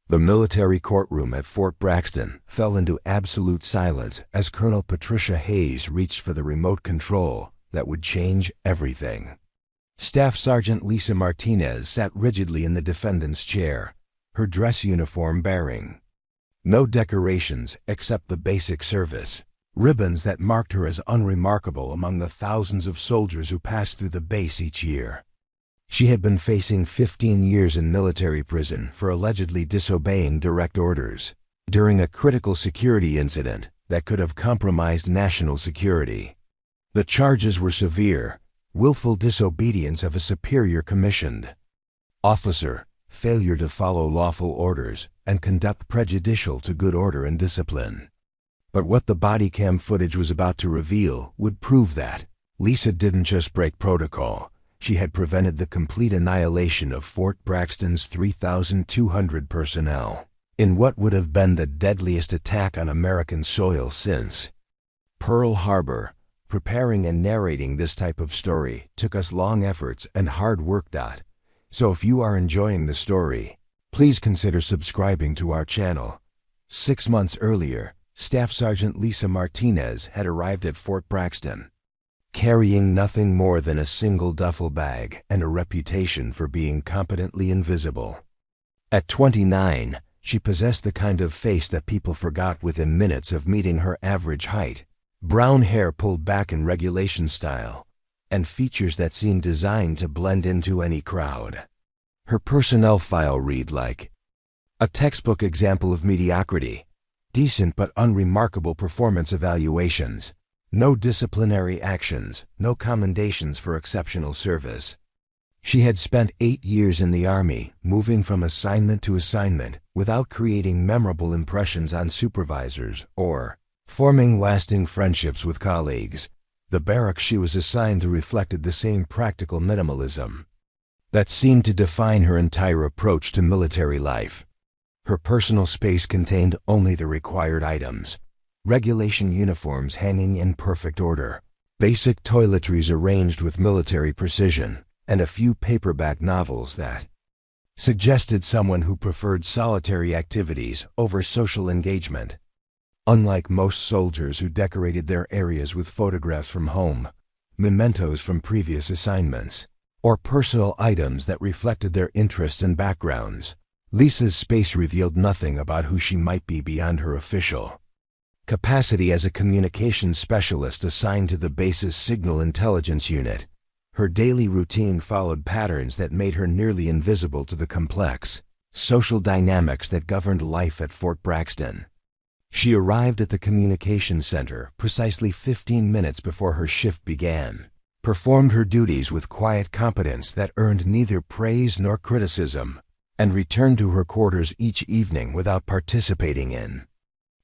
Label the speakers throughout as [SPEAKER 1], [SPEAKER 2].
[SPEAKER 1] The military courtroom at Fort Braxton fell into absolute silence as Colonel Patricia Hayes reached for the remote control that would change everything. Staff Sergeant Lisa Martinez sat rigidly in the defendant's chair, her dress uniform bearing no decorations except the basic service ribbons that marked her as unremarkable among the thousands of soldiers who passed through the base each year. She had been facing 15 years in military prison for allegedly disobeying direct orders during a critical security incident that could have compromised national security. The charges were severe: willful disobedience of a superior commissioned officer, failure to follow lawful orders, and conduct prejudicial to good order and discipline. But what the Bodycam footage was about to reveal would prove that Lisa didn't just break protocol, she had prevented the complete annihilation of Fort Braxton's 3,200 personnel in what would have been the deadliest attack on American soil since Pearl Harbor. Preparing and narrating this type of story took us long efforts and hard work. So if you are enjoying the story, please consider subscribing to our channel. 6 months earlier, Staff Sergeant Lisa Martinez had arrived at Fort Braxton, carrying nothing more than a single duffel bag and a reputation for being competently invisible. At 29, she possessed the kind of face that people forgot within minutes of meeting her average height. Brown hair pulled back in regulation style, and features that seemed designed to blend into any crowd. Her personnel file read like a textbook example of mediocrity: decent but unremarkable performance evaluations, no disciplinary actions, no commendations for exceptional service. She had spent 8 years in the Army, moving from assignment to assignment without creating memorable impressions on supervisors or forming lasting friendships with colleagues. The barracks she was assigned to reflected the same practical minimalism that seemed to define her entire approach to military life. Her personal space contained only the required items: regulation uniforms hanging in perfect order, basic toiletries arranged with military precision, and a few paperback novels that suggested someone who preferred solitary activities over social engagement. Unlike most soldiers who decorated their areas with photographs from home, mementos from previous assignments, or personal items that reflected their interests and backgrounds, Lisa's space revealed nothing about who she might be beyond her official capacity as a communications specialist assigned to the base's Signal Intelligence Unit. Her daily routine followed patterns that made her nearly invisible to the complex social dynamics that governed life at Fort Braxton. She arrived at the communications center precisely 15 minutes before her shift began, performed her duties with quiet competence that earned neither praise nor criticism, and returned to her quarters each evening without participating in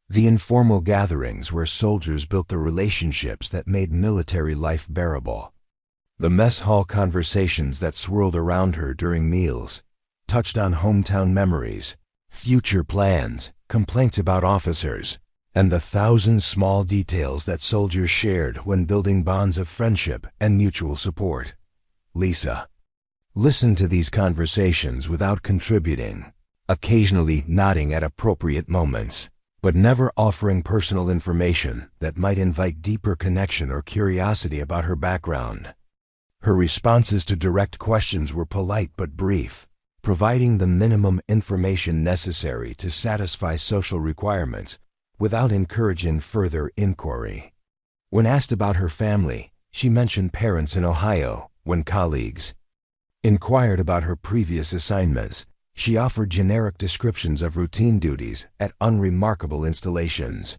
[SPEAKER 1] the informal gatherings where soldiers built the relationships that made military life bearable. The mess hall conversations that swirled around her during meals touched on hometown memories, future plans, complaints about officers, and the thousand small details that soldiers shared when building bonds of friendship and mutual support. Lisa listened to these conversations without contributing, occasionally nodding at appropriate moments, but never offering personal information that might invite deeper connection or curiosity about her background. Her responses to direct questions were polite but brief, providing the minimum information necessary to satisfy social requirements without encouraging further inquiry. When asked about her family, she mentioned parents in Ohio. When colleagues inquired about her previous assignments, she offered generic descriptions of routine duties at unremarkable installations.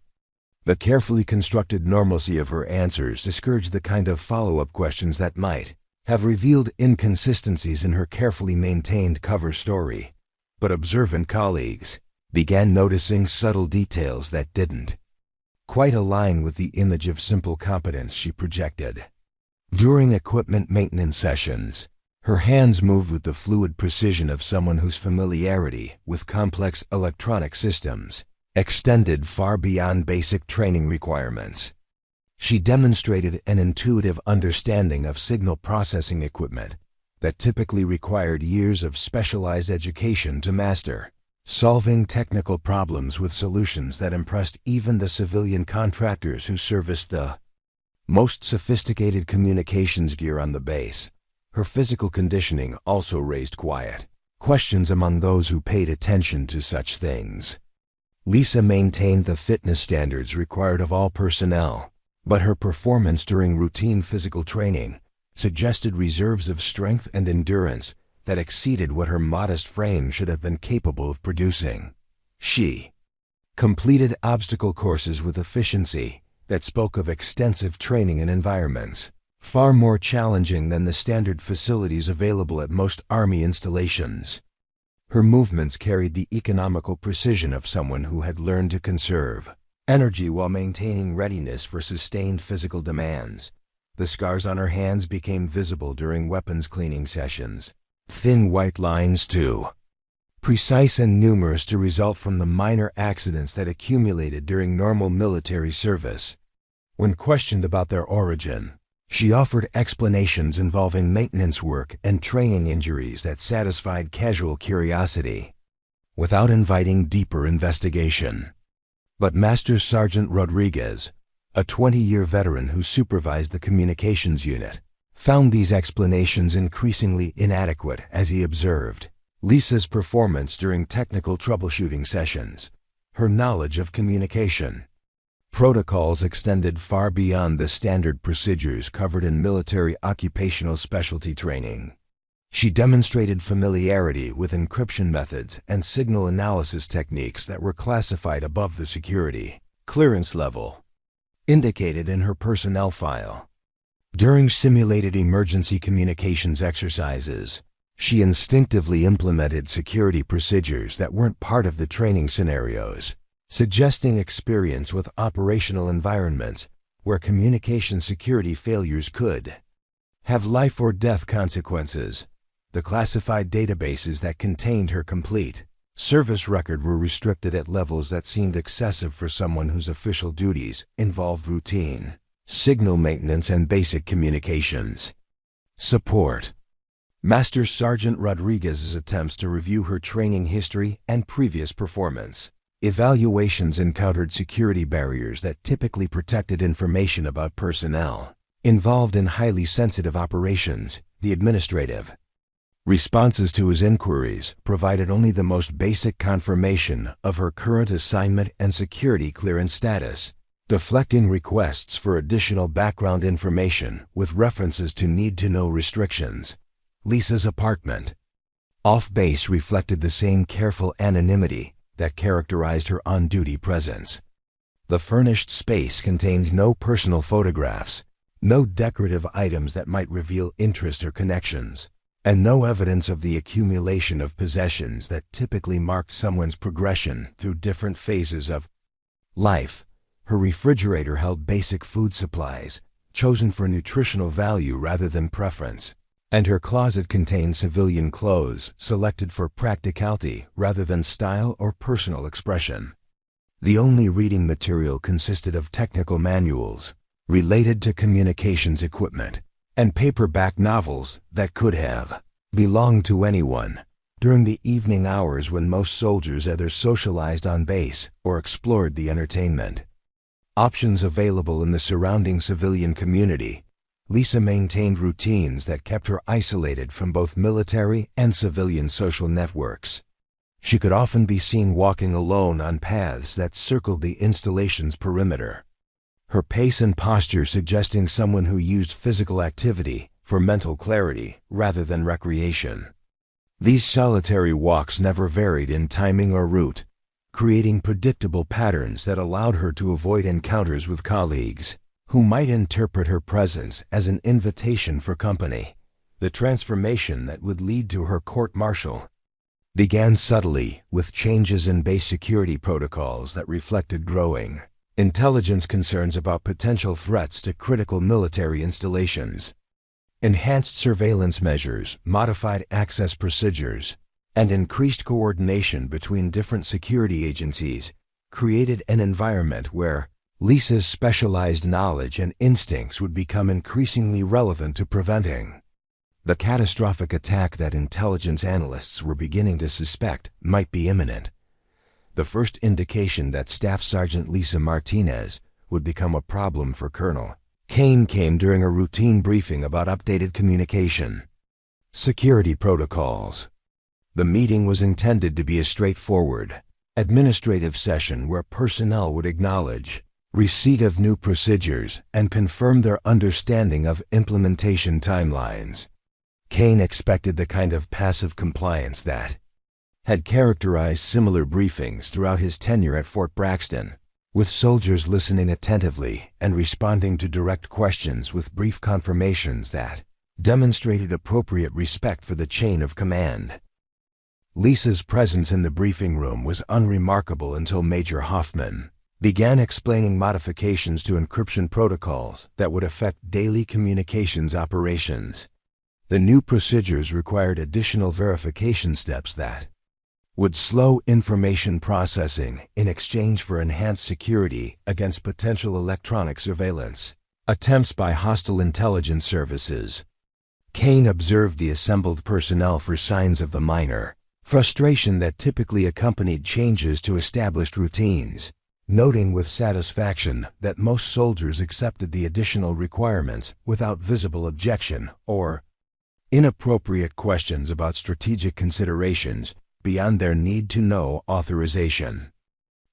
[SPEAKER 1] The carefully constructed normalcy of her answers discouraged the kind of follow-up questions that might have revealed inconsistencies in her carefully maintained cover story. But observant colleagues began noticing subtle details that didn't quite align with the image of simple competence she projected. During equipment maintenance sessions, her hands moved with the fluid precision of someone whose familiarity with complex electronic systems extended far beyond basic training requirements. She demonstrated an intuitive understanding of signal processing equipment that typically required years of specialized education to master. solving technical problems with solutions that impressed even the civilian contractors who serviced the most sophisticated communications gear on the base. Her physical conditioning also raised quiet questions among those who paid attention to such things. Lisa maintained the fitness standards required of all personnel, but her performance during routine physical training suggested reserves of strength and endurance that exceeded what her modest frame should have been capable of producing. She completed obstacle courses with efficiency that spoke of extensive training in environments far more challenging than the standard facilities available at most Army installations. Her movements carried the economical precision of someone who had learned to conserve energy while maintaining readiness for sustained physical demands. The scars on her hands became visible during weapons cleaning sessions. Thin white lines too, precise and numerous to result from the minor accidents that accumulated during normal military service. When questioned about their origin, she offered explanations involving maintenance work and training injuries that satisfied casual curiosity, without inviting deeper investigation. But Master Sergeant Rodriguez, a 20-year veteran who supervised the communications unit, found these explanations increasingly inadequate as he observed Lisa's performance during technical troubleshooting sessions. Her knowledge of communication protocols extended far beyond the standard procedures covered in military occupational specialty training. She demonstrated familiarity with encryption methods and signal analysis techniques that were classified above the security clearance level indicated in her personnel file. During simulated emergency communications exercises, she instinctively implemented security procedures that weren't part of the training scenarios, suggesting experience with operational environments where communication security failures could have life or death consequences. The classified databases that contained her complete service record were restricted at levels that seemed excessive for someone whose official duties involved routine signal maintenance and basic communications support. Master Sergeant Rodriguez's attempts to review her training history and previous performance evaluations encountered security barriers that typically protected information about personnel involved in highly sensitive operations. The administrative responses to his inquiries provided only the most basic confirmation of her current assignment and security clearance status, deflecting requests for additional background information with references to need-to-know restrictions. Lisa's apartment off base reflected the same careful anonymity that characterized her on-duty presence. The furnished space contained no personal photographs, no decorative items that might reveal interest or connections, and no evidence of the accumulation of possessions that typically marked someone's progression through different phases of life. Her refrigerator held basic food supplies, chosen for nutritional value rather than preference, and her closet contained civilian clothes selected for practicality rather than style or personal expression. The only reading material consisted of technical manuals related to communications equipment and paperback novels that could have belonged to anyone during the evening hours when most soldiers either socialized on base or explored the entertainment options available in the surrounding civilian community. Lisa maintained routines that kept her isolated from both military and civilian social networks. She could often be seen walking alone on paths that circled the installation's perimeter, her pace and posture suggesting someone who used physical activity for mental clarity rather than recreation. These solitary walks never varied in timing or route, creating predictable patterns that allowed her to avoid encounters with colleagues who might interpret her presence as an invitation for company. The transformation that would lead to her court-martial began subtly with changes in base security protocols that reflected growing intelligence concerns about potential threats to critical military installations. Enhanced surveillance measures, modified access procedures, and increased coordination between different security agencies created an environment where Lisa's specialized knowledge and instincts would become increasingly relevant to preventing the catastrophic attack that intelligence analysts were beginning to suspect might be imminent. the first indication that Staff Sergeant Lisa Martinez would become a problem for Colonel Kane came during a routine briefing about updated communication security protocols. The meeting was intended to be a straightforward, administrative session where personnel would acknowledge receipt of new procedures and confirm their understanding of implementation timelines. Kane expected the kind of passive compliance that had characterized similar briefings throughout his tenure at Fort Braxton, with soldiers listening attentively and responding to direct questions with brief confirmations that demonstrated appropriate respect for the chain of command. Lisa's presence in the briefing room was unremarkable until Major Hoffman began explaining modifications to encryption protocols that would affect daily communications operations. The new procedures required additional verification steps that would slow information processing in exchange for enhanced security against potential electronic surveillance attempts by hostile intelligence services. Kane observed the assembled personnel for signs of the minor frustration that typically accompanied changes to established routines, noting with satisfaction that most soldiers accepted the additional requirements without visible objection or inappropriate questions about strategic considerations beyond their need-to-know authorization.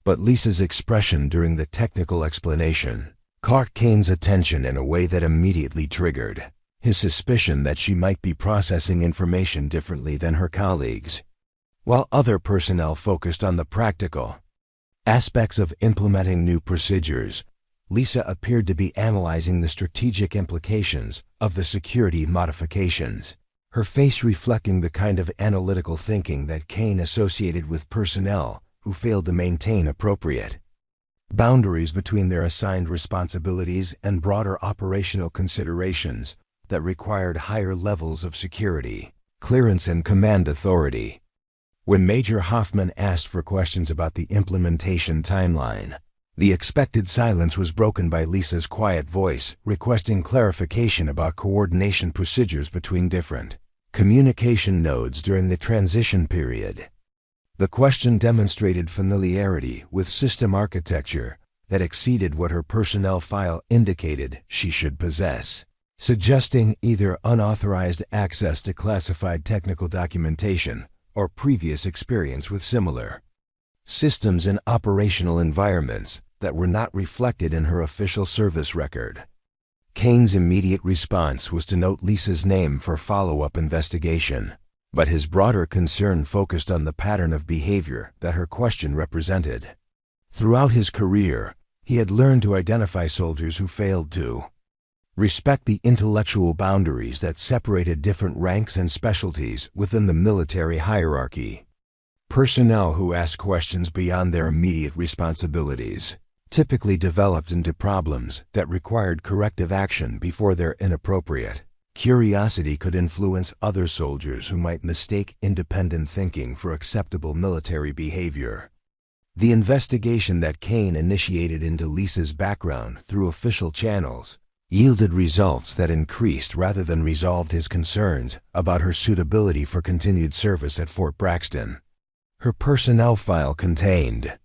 [SPEAKER 1] But Lisa's expression during the technical explanation caught Kane's attention in a way that immediately triggered his suspicion that she might be processing information differently than her colleagues. While other personnel focused on the practical aspects of implementing new procedures, Lisa appeared to be analyzing the strategic implications of the security modifications, her face reflecting the kind of analytical thinking that Kane associated with personnel who failed to maintain appropriate boundaries between their assigned responsibilities and broader operational considerations that required higher levels of security, clearance, and command authority. When Major Hoffman asked for questions about the implementation timeline, the expected silence was broken by Lisa's quiet voice requesting clarification about coordination procedures between different communication nodes during the transition period. The question demonstrated familiarity with system architecture that exceeded what her personnel file indicated she should possess, suggesting either unauthorized access to classified technical documentation or previous experience with similar systems in operational environments that were not reflected in her official service record. Kane's immediate response was to note Lisa's name for follow-up investigation, but his broader concern focused on the pattern of behavior that her question represented. Throughout his career, he had learned to identify soldiers who failed to respect the intellectual boundaries that separated different ranks and specialties within the military hierarchy. Personnel who asked questions beyond their immediate responsibilities typically developed into problems that required corrective action before their inappropriate curiosity could influence other soldiers who might mistake independent thinking for acceptable military behavior. The investigation that Kane initiated into Lisa's background through official channels yielded results that increased rather than resolved his concerns about her suitability for continued service at Fort Braxton. Her personnel file contained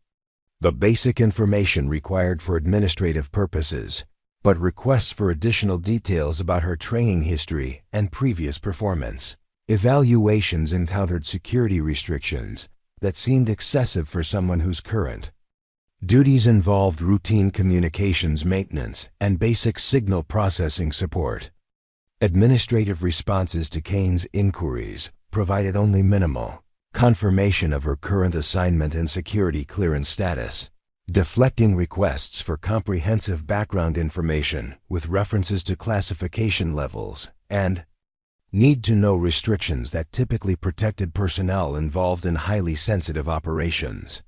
[SPEAKER 1] the basic information required for administrative purposes, but requests for additional details about her training history and previous performance. Evaluations encountered security restrictions that seemed excessive for someone whose current duties involved routine communications maintenance and basic signal processing support. Administrative responses to Kane's inquiries provided only minimal confirmation of her current assignment and security clearance status, deflecting requests for comprehensive background information with references to classification levels and need-to-know restrictions that typically protected personnel involved in highly sensitive operations.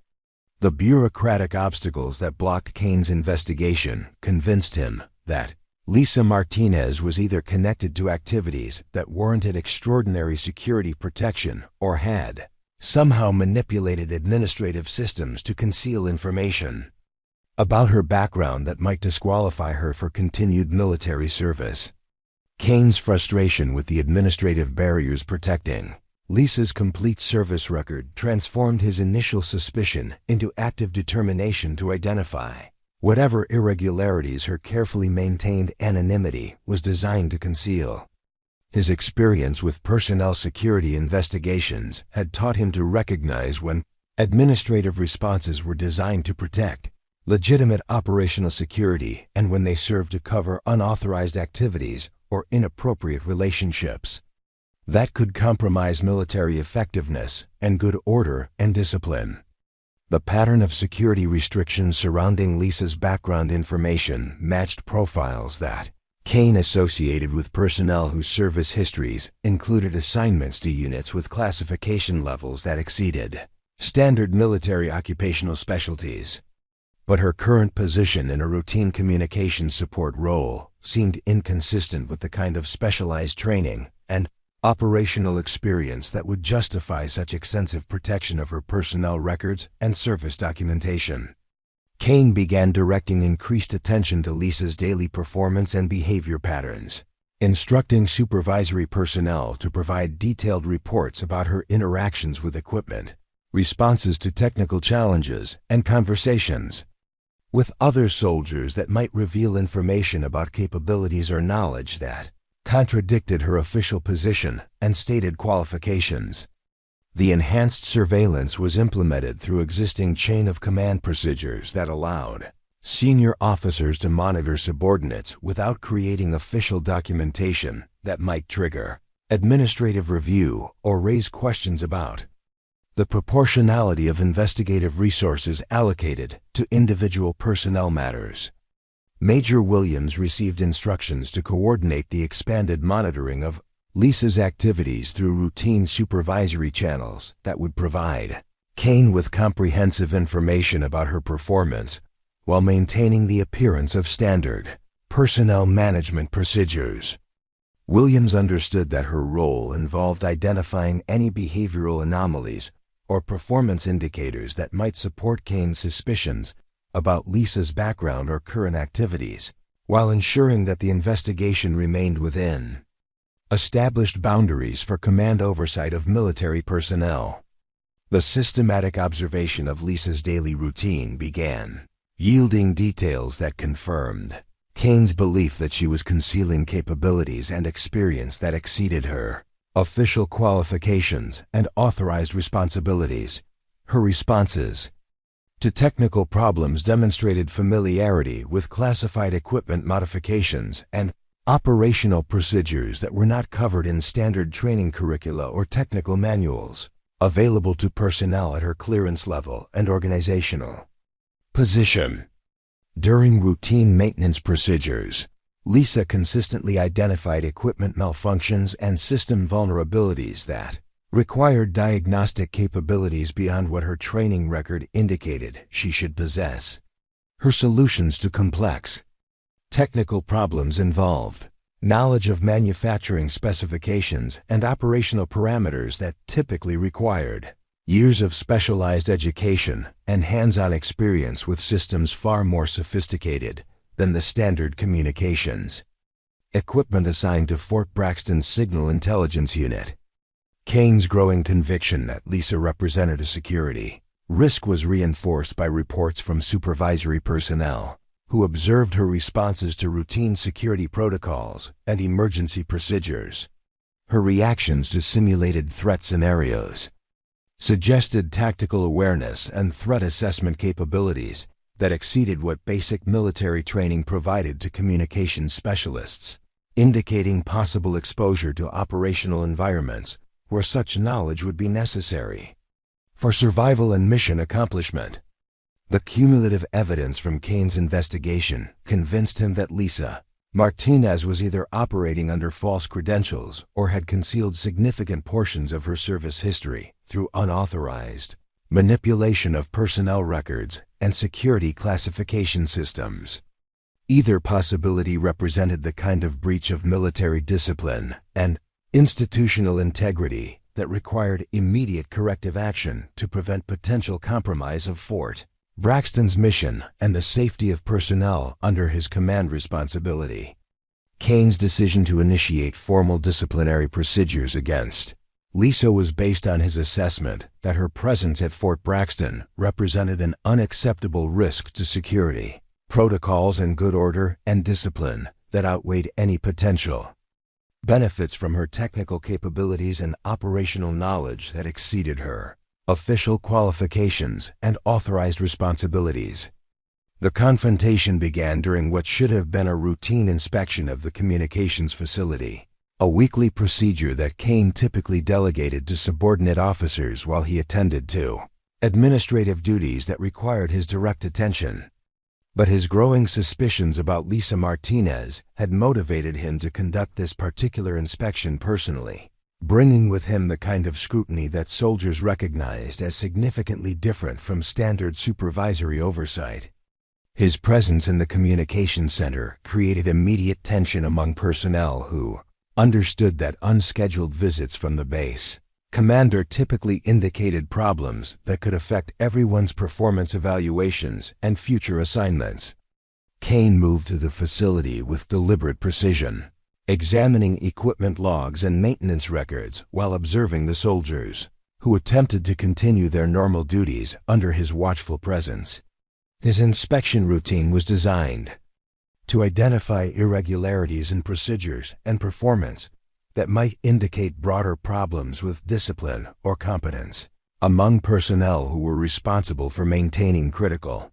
[SPEAKER 1] The bureaucratic obstacles that blocked Kane's investigation convinced him that Lisa Martinez was either connected to activities that warranted extraordinary security protection or had somehow manipulated administrative systems to conceal information about her background that might disqualify her for continued military service. Kane's frustration with the administrative barriers protecting Lisa's complete service record transformed his initial suspicion into active determination to identify whatever irregularities her carefully maintained anonymity was designed to conceal. His experience with personnel security investigations had taught him to recognize when administrative responses were designed to protect legitimate operational security and when they served to cover unauthorized activities or inappropriate relationships that could compromise military effectiveness and good order and discipline. The pattern of security restrictions surrounding Lisa's background information matched profiles that Kane associated with personnel whose service histories included assignments to units with classification levels that exceeded standard military occupational specialties. But her current position in a routine communications support role seemed inconsistent with the kind of specialized training and operational experience that would justify such extensive protection of her personnel records and service documentation. Kane began directing increased attention to Lisa's daily performance and behavior patterns, instructing supervisory personnel to provide detailed reports about her interactions with equipment, responses to technical challenges, and conversations with other soldiers that might reveal information about capabilities or knowledge that contradicted her official position and stated qualifications. The enhanced surveillance was implemented through existing chain of command procedures that allowed senior officers to monitor subordinates without creating official documentation that might trigger administrative review or raise questions about the proportionality of investigative resources allocated to individual personnel matters. Major Williams received instructions to coordinate the expanded monitoring of Lisa's activities through routine supervisory channels that would provide Kane with comprehensive information about her performance while maintaining the appearance of standard personnel management procedures. Williams understood that her role involved identifying any behavioral anomalies or performance indicators that might support Kane's suspicions about Lisa's background or current activities, while ensuring that the investigation remained within established boundaries for command oversight of military personnel. The systematic observation of Lisa's daily routine began yielding details that confirmed Kane's belief that she was concealing capabilities and experience that exceeded her official qualifications and authorized responsibilities. Her responses to technical problems demonstrated familiarity with classified equipment modifications and operational procedures that were not covered in standard training curricula or technical manuals available to personnel at her clearance level and organizational position. During routine maintenance procedures, Lisa consistently identified equipment malfunctions and system vulnerabilities that required diagnostic capabilities beyond what her training record indicated she should possess. Her solutions to complex technical problems involved knowledge of manufacturing specifications and operational parameters that typically required years of specialized education and hands-on experience with systems far more sophisticated than the standard communications equipment assigned to Fort Braxton's Signal Intelligence Unit. Kane's growing conviction that Lisa represented a security risk was reinforced by reports from supervisory personnel who observed her responses to routine security protocols and emergency procedures. Her reactions to simulated threat scenarios suggested tactical awareness and threat assessment capabilities that exceeded what basic military training provided to communications specialists, indicating possible exposure to operational environments where such knowledge would be necessary for survival and mission accomplishment. The cumulative evidence from Kane's investigation convinced him that Lisa Martinez was either operating under false credentials or had concealed significant portions of her service history through unauthorized manipulation of personnel records and security classification systems. Either possibility represented the kind of breach of military discipline and institutional integrity that required immediate corrective action to prevent potential compromise of Fort Braxton's mission and the safety of personnel under his command responsibility. Kane's decision to initiate formal disciplinary procedures against Lisa was based on his assessment that her presence at Fort Braxton represented an unacceptable risk to security, protocols and good order and discipline that outweighed any potential benefits from her technical capabilities and operational knowledge that exceeded her official qualifications and authorized responsibilities. The confrontation began during what should have been a routine inspection of the communications facility, a weekly procedure that Kane typically delegated to subordinate officers while he attended to administrative duties that required his direct attention. But his growing suspicions about Lisa Martinez had motivated him to conduct this particular inspection personally, bringing with him the kind of scrutiny that soldiers recognized as significantly different from standard supervisory oversight. His presence in the communications center created immediate tension among personnel who understood that unscheduled visits from the base commander typically indicated problems that could affect everyone's performance evaluations and future assignments. Kane moved to the facility with deliberate precision, examining equipment logs and maintenance records while observing the soldiers, who attempted to continue their normal duties under his watchful presence. His inspection routine was designed to identify irregularities in procedures and performance that might indicate broader problems with discipline or competence among personnel who were responsible for maintaining critical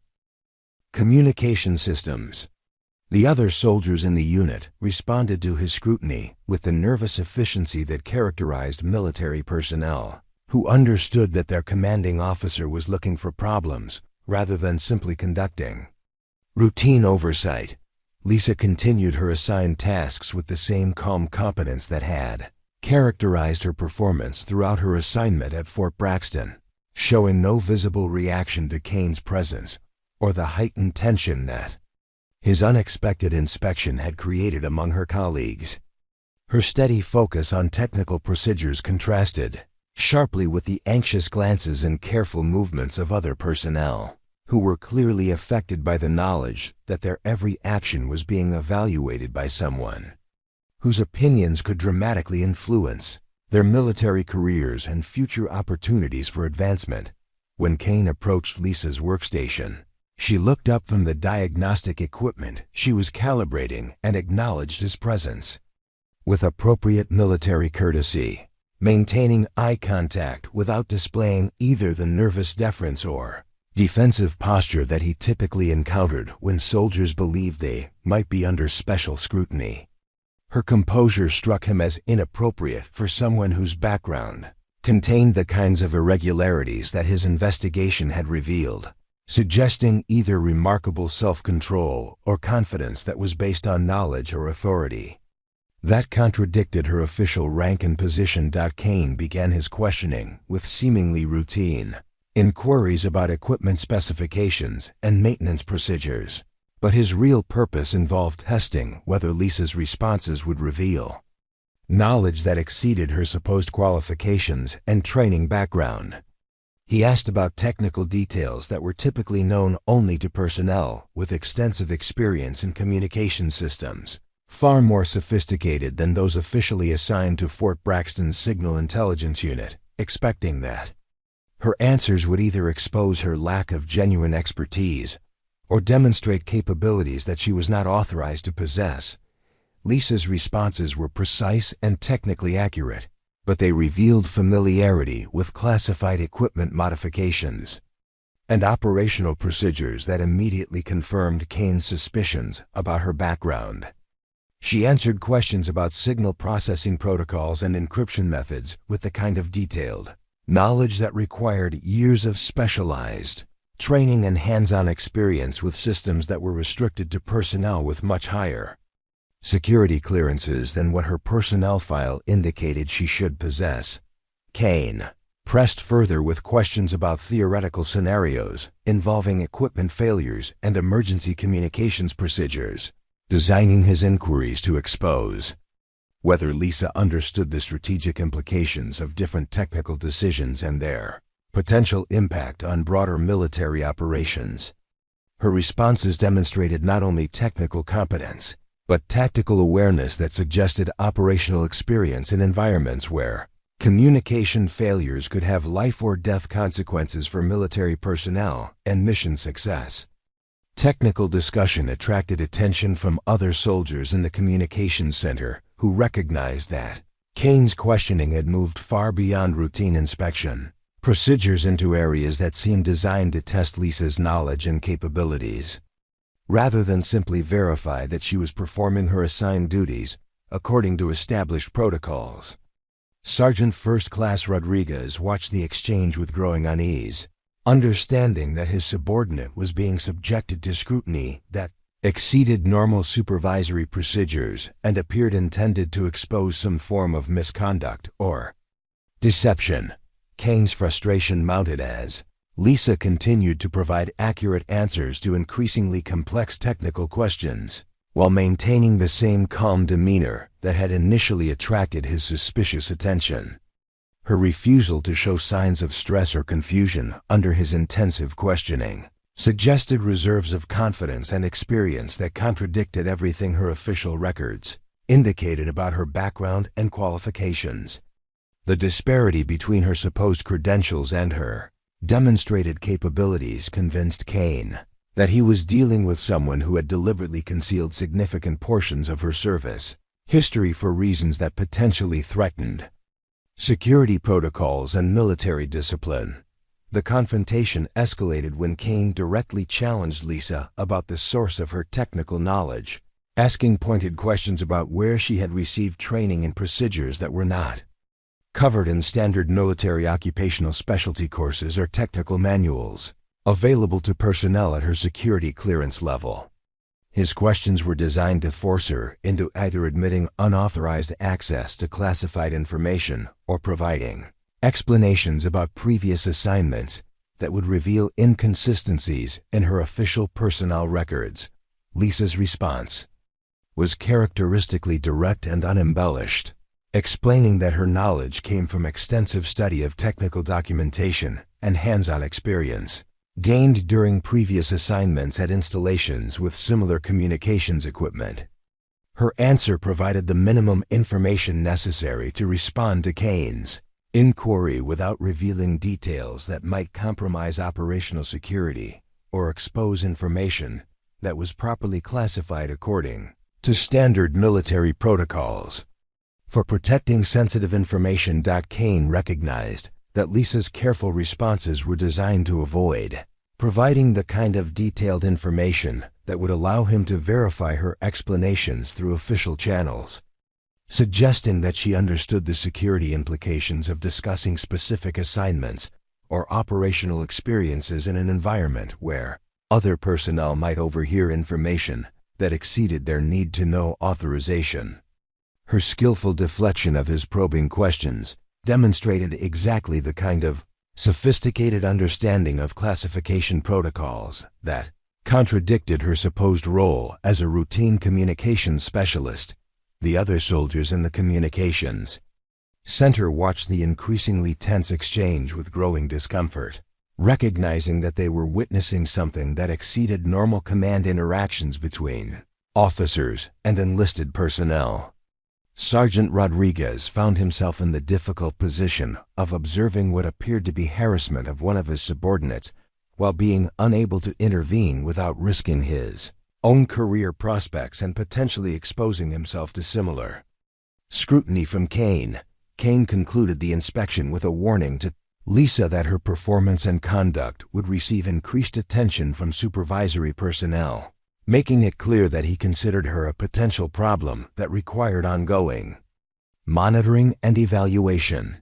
[SPEAKER 1] communication systems. The other soldiers in the unit responded to his scrutiny with the nervous efficiency that characterized military personnel, who understood that their commanding officer was looking for problems rather than simply conducting routine oversight. Lisa continued her assigned tasks with the same calm competence that had characterized her performance throughout her assignment at Fort Braxton, showing no visible reaction to Kane's presence or the heightened tension that his unexpected inspection had created among her colleagues. Her steady focus on technical procedures contrasted sharply with the anxious glances and careful movements of other personnel, who were clearly affected by the knowledge that their every action was being evaluated by someone whose opinions could dramatically influence their military careers and future opportunities for advancement. When Kane approached Lisa's workstation, she looked up from the diagnostic equipment she was calibrating and acknowledged his presence. With appropriate military courtesy, maintaining eye contact without displaying either the nervous deference or defensive posture that he typically encountered when soldiers believed they might be under special scrutiny. Her composure struck him as inappropriate for someone whose background contained the kinds of irregularities that his investigation had revealed, suggesting either remarkable self-control or confidence that was based on knowledge or authority that contradicted her official rank and position. Kane began his questioning with seemingly routine inquiries about equipment specifications and maintenance procedures, but his real purpose involved testing whether Lisa's responses would reveal knowledge that exceeded her supposed qualifications and training background. He asked about technical details that were typically known only to personnel with extensive experience in communication systems, far more sophisticated than those officially assigned to Fort Braxton's Signal Intelligence Unit, expecting that her answers would either expose her lack of genuine expertise or demonstrate capabilities that she was not authorized to possess. Lisa's responses were precise and technically accurate, but they revealed familiarity with classified equipment modifications and operational procedures that immediately confirmed Kane's suspicions about her background. She answered questions about signal processing protocols and encryption methods with the kind of detailed knowledge that required years of specialized training and hands-on experience with systems that were restricted to personnel with much higher security clearances than what her personnel file indicated she should possess. Kane pressed further with questions about theoretical scenarios involving equipment failures and emergency communications procedures, designing his inquiries to expose whether Lisa understood the strategic implications of different technical decisions and their potential impact on broader military operations. Her responses demonstrated not only technical competence, but tactical awareness that suggested operational experience in environments where Communication failures could have life or death consequences for military personnel and mission success. Technical discussion attracted attention from other soldiers in the communications center who recognized that Kane's questioning had moved far beyond routine inspection procedures into areas that seemed designed to test Lisa's knowledge and capabilities. Rather than simply verify that she was performing her assigned duties according to established protocols. Sergeant First Class Rodriguez watched the exchange with growing unease, understanding that his subordinate was being subjected to scrutiny that exceeded normal supervisory procedures and appeared intended to expose some form of misconduct or deception. Kane's frustration mounted as Lisa continued to provide accurate answers to increasingly complex technical questions, while maintaining the same calm demeanor that had initially attracted his suspicious attention. Her refusal to show signs of stress or confusion under his intensive questioning suggested reserves of confidence and experience that contradicted everything her official records indicated about her background and qualifications. The disparity between her supposed credentials and her demonstrated capabilities convinced Kane that he was dealing with someone who had deliberately concealed significant portions of her service history for reasons that potentially threatened security protocols and military discipline. The confrontation escalated when Kane directly challenged Lisa about the source of her technical knowledge, asking pointed questions about where she had received training in procedures that were not covered in standard military occupational specialty courses or technical manuals available to personnel at her security clearance level. His questions were designed to force her into either admitting unauthorized access to classified information or providing explanations about previous assignments that would reveal inconsistencies in her official personnel records. Lisa's response was characteristically direct and unembellished, explaining that her knowledge came from extensive study of technical documentation and hands-on experience gained during previous assignments at installations with similar communications equipment. Her answer provided the minimum information necessary to respond to Kane's inquiry without revealing details that might compromise operational security or expose information that was properly classified according to standard military protocols. For protecting sensitive information, Kane recognized that Lisa's careful responses were designed to avoid providing the kind of detailed information that would allow him to verify her explanations through official channels, suggesting that she understood the security implications of discussing specific assignments or operational experiences in an environment where other personnel might overhear information that exceeded their need-to-know authorization. Her skillful deflection of his probing questions demonstrated exactly the kind of sophisticated understanding of classification protocols that contradicted her supposed role as a routine communications specialist. The other soldiers in the communications center watched the increasingly tense exchange with growing discomfort, recognizing that they were witnessing something that exceeded normal command interactions between officers and enlisted personnel. Sergeant Rodriguez found himself in the difficult position of observing what appeared to be harassment of one of his subordinates while being unable to intervene without risking his own career prospects and potentially exposing himself to similar scrutiny from Kane. Kane concluded the inspection with a warning to Lisa that her performance and conduct would receive increased attention from supervisory personnel, making it clear that he considered her a potential problem that required ongoing monitoring and evaluation.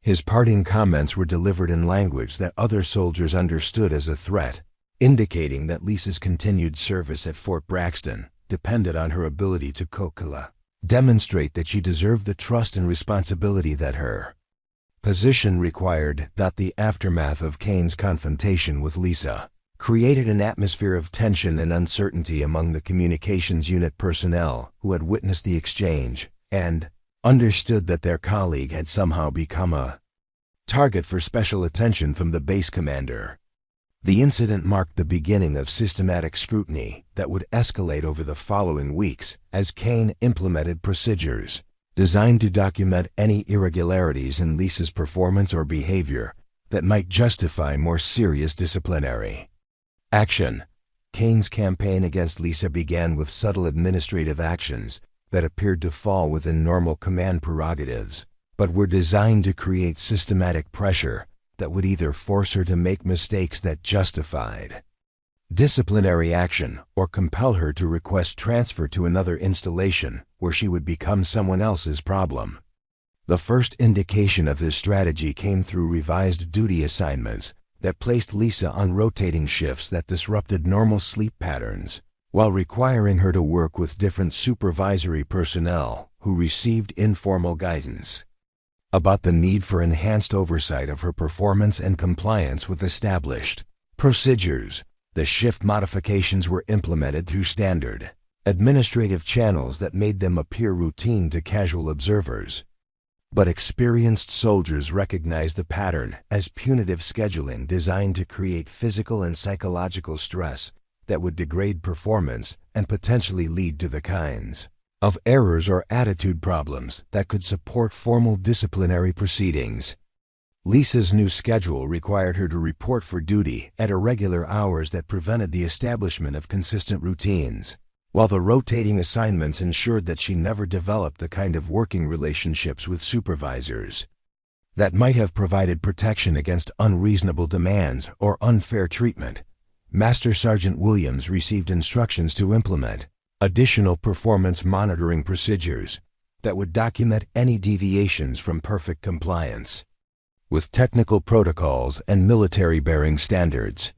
[SPEAKER 1] His parting comments were delivered in language that other soldiers understood as a threat, indicating that Lisa's continued service at Fort Braxton depended on her ability to demonstrate that she deserved the trust and responsibility that her position required. The aftermath of Kane's confrontation with Lisa created an atmosphere of tension and uncertainty among the communications unit personnel who had witnessed the exchange and understood that their colleague had somehow become a target for special attention from the base commander. The incident marked the beginning of systematic scrutiny that would escalate over the following weeks as Kane implemented procedures designed to document any irregularities in Lisa's performance or behavior that might justify more serious disciplinary action. Kane's campaign against Lisa began with subtle administrative actions that appeared to fall within normal command prerogatives, but were designed to create systematic pressure that would either force her to make mistakes that justified disciplinary action or compel her to request transfer to another installation where she would become someone else's problem. The first indication of this strategy came through revised duty assignments that placed Lisa on rotating shifts that disrupted normal sleep patterns, while requiring her to work with different supervisory personnel who received informal guidance about the need for enhanced oversight of her performance and compliance with established procedures. The shift modifications were implemented through standard administrative channels that made them appear routine to casual observers. But experienced soldiers recognized the pattern as punitive scheduling designed to create physical and psychological stress that would degrade performance and potentially lead to the kinds of errors or attitude problems that could support formal disciplinary proceedings. Lisa's new schedule required her to report for duty at irregular hours that prevented the establishment of consistent routines, while the rotating assignments ensured that she never developed the kind of working relationships with supervisors that might have provided protection against unreasonable demands or unfair treatment. Master Sergeant Williams received instructions to implement additional performance monitoring procedures that would document any deviations from perfect compliance with technical protocols and military-bearing standards.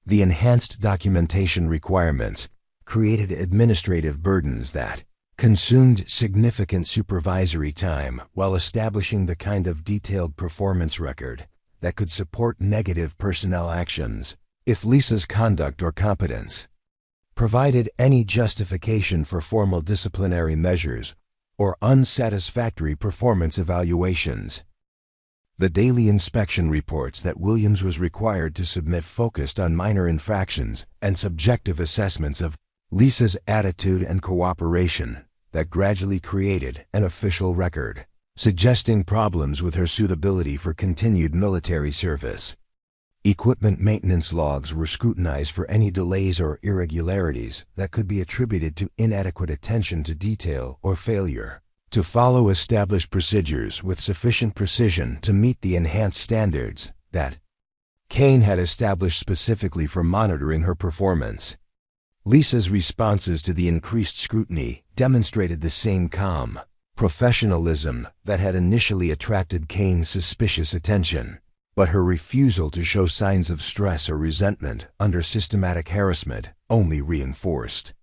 [SPEAKER 1] The enhanced documentation requirements created administrative burdens that consumed significant supervisory time while establishing the kind of detailed performance record that could support negative personnel actions if Lisa's conduct or competence provided any justification for formal disciplinary measures or unsatisfactory performance evaluations. The daily inspection reports that Williams was required to submit focused on minor infractions and subjective assessments of Lisa's attitude and cooperation that gradually created an official record, suggesting problems with her suitability for continued military service. Equipment maintenance logs were scrutinized for any delays or irregularities that could be attributed to inadequate attention to detail or failure to follow established procedures with sufficient precision to meet the enhanced standards that Kane had established specifically for monitoring her performance. Lisa's responses to the increased scrutiny demonstrated the same calm professionalism that had initially attracted Kane's suspicious attention, but her refusal to show signs of stress or resentment under systematic harassment only reinforced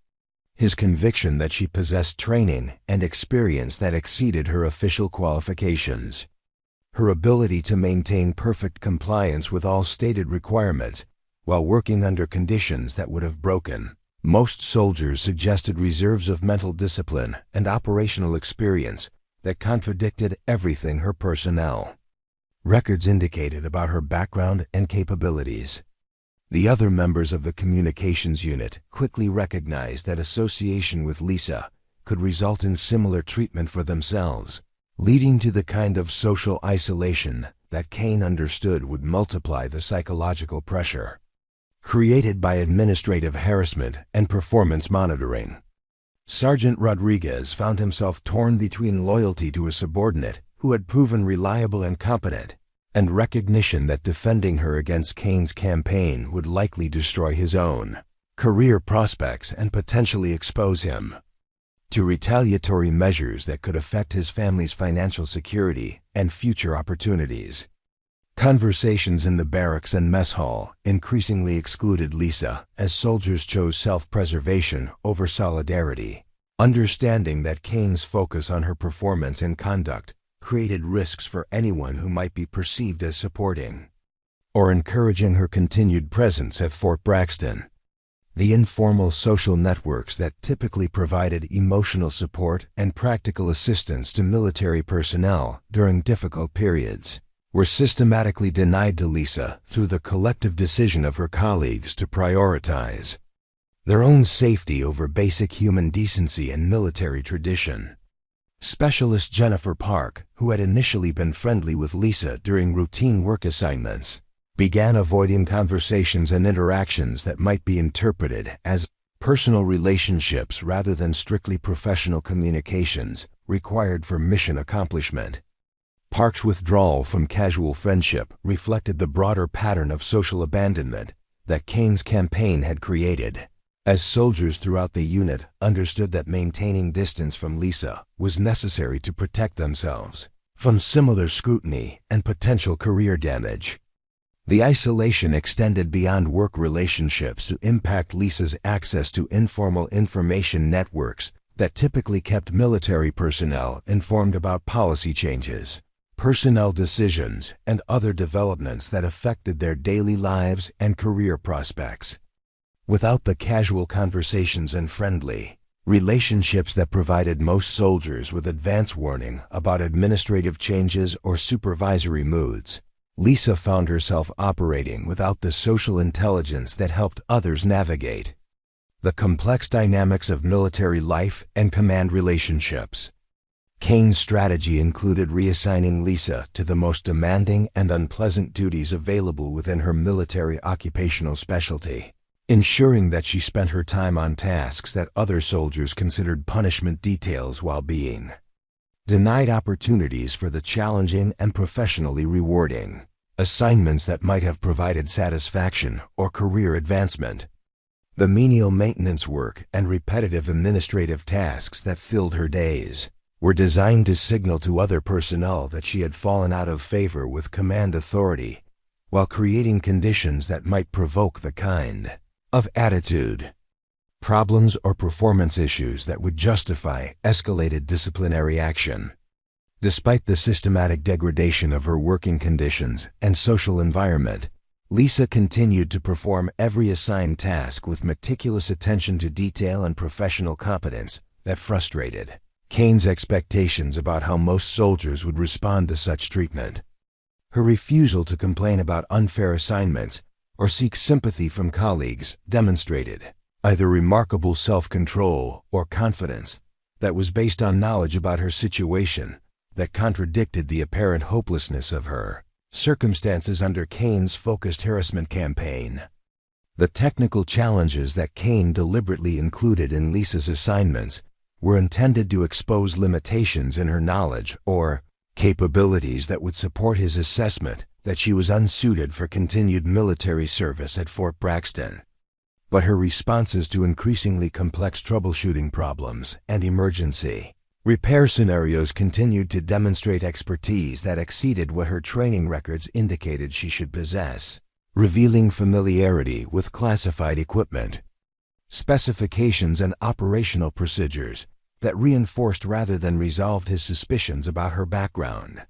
[SPEAKER 1] his conviction that she possessed training and experience that exceeded her official qualifications. Her ability to maintain perfect compliance with all stated requirements while working under conditions that would have broken most soldiers suggested reserves of mental discipline and operational experience that contradicted everything her personnel records indicated about her background and capabilities. The other members of the communications unit quickly recognized that association with Lisa could result in similar treatment for themselves, leading to the kind of social isolation that Kane understood would multiply the psychological pressure created by administrative harassment and performance monitoring. Sergeant Rodriguez found himself torn between loyalty to a subordinate who had proven reliable and competent, and recognition that defending her against Kane's campaign would likely destroy his own career prospects and potentially expose him to retaliatory measures that could affect his family's financial security and future opportunities. Conversations in the barracks and mess hall increasingly excluded Lisa as soldiers chose self-preservation over solidarity, understanding that Kane's focus on her performance and conduct created risks for anyone who might be perceived as supporting or encouraging her continued presence at Fort Braxton. The informal social networks that typically provided emotional support and practical assistance to military personnel during difficult periods were systematically denied to Lisa through the collective decision of her colleagues to prioritize their own safety over basic human decency and military tradition. Specialist Jennifer Park, who had initially been friendly with Lisa during routine work assignments, began avoiding conversations and interactions that might be interpreted as personal relationships rather than strictly professional communications required for mission accomplishment. Park's withdrawal from casual friendship reflected the broader pattern of social abandonment that Kane's campaign had created, as soldiers throughout the unit understood that maintaining distance from Lisa was necessary to protect themselves from similar scrutiny and potential career damage. The isolation extended beyond work relationships to impact Lisa's access to informal information networks that typically kept military personnel informed about policy changes, personnel decisions, and other developments that affected their daily lives and career prospects. Without the casual conversations and friendly relationships that provided most soldiers with advance warning about administrative changes or supervisory moods, Lisa found herself operating without the social intelligence that helped others navigate the complex dynamics of military life and command relationships. Kane's strategy included reassigning Lisa to the most demanding and unpleasant duties available within her military occupational specialty, ensuring that she spent her time on tasks that other soldiers considered punishment details while being denied opportunities for the challenging and professionally rewarding assignments that might have provided satisfaction or career advancement. The menial maintenance work and repetitive administrative tasks that filled her days were designed to signal to other personnel that she had fallen out of favor with command authority, while creating conditions that might provoke the kind of attitude, problems, or performance issues that would justify escalated disciplinary action. Despite the systematic degradation of her working conditions and social environment, Lisa continued to perform every assigned task with meticulous attention to detail and professional competence that frustrated Kane's expectations about how most soldiers would respond to such treatment. Her refusal to complain about unfair assignments or seek sympathy from colleagues demonstrated either remarkable self-control or confidence that was based on knowledge about her situation that contradicted the apparent hopelessness of her circumstances under Kane's focused harassment campaign. The technical challenges that Kane deliberately included in Lisa's assignments were intended to expose limitations in her knowledge or capabilities that would support his assessment that she was unsuited for continued military service at Fort Braxton. But her responses to increasingly complex troubleshooting problems and emergency repair scenarios continued to demonstrate expertise that exceeded what her training records indicated she should possess, revealing familiarity with classified equipment, specifications, and operational procedures that reinforced rather than resolved his suspicions about her background.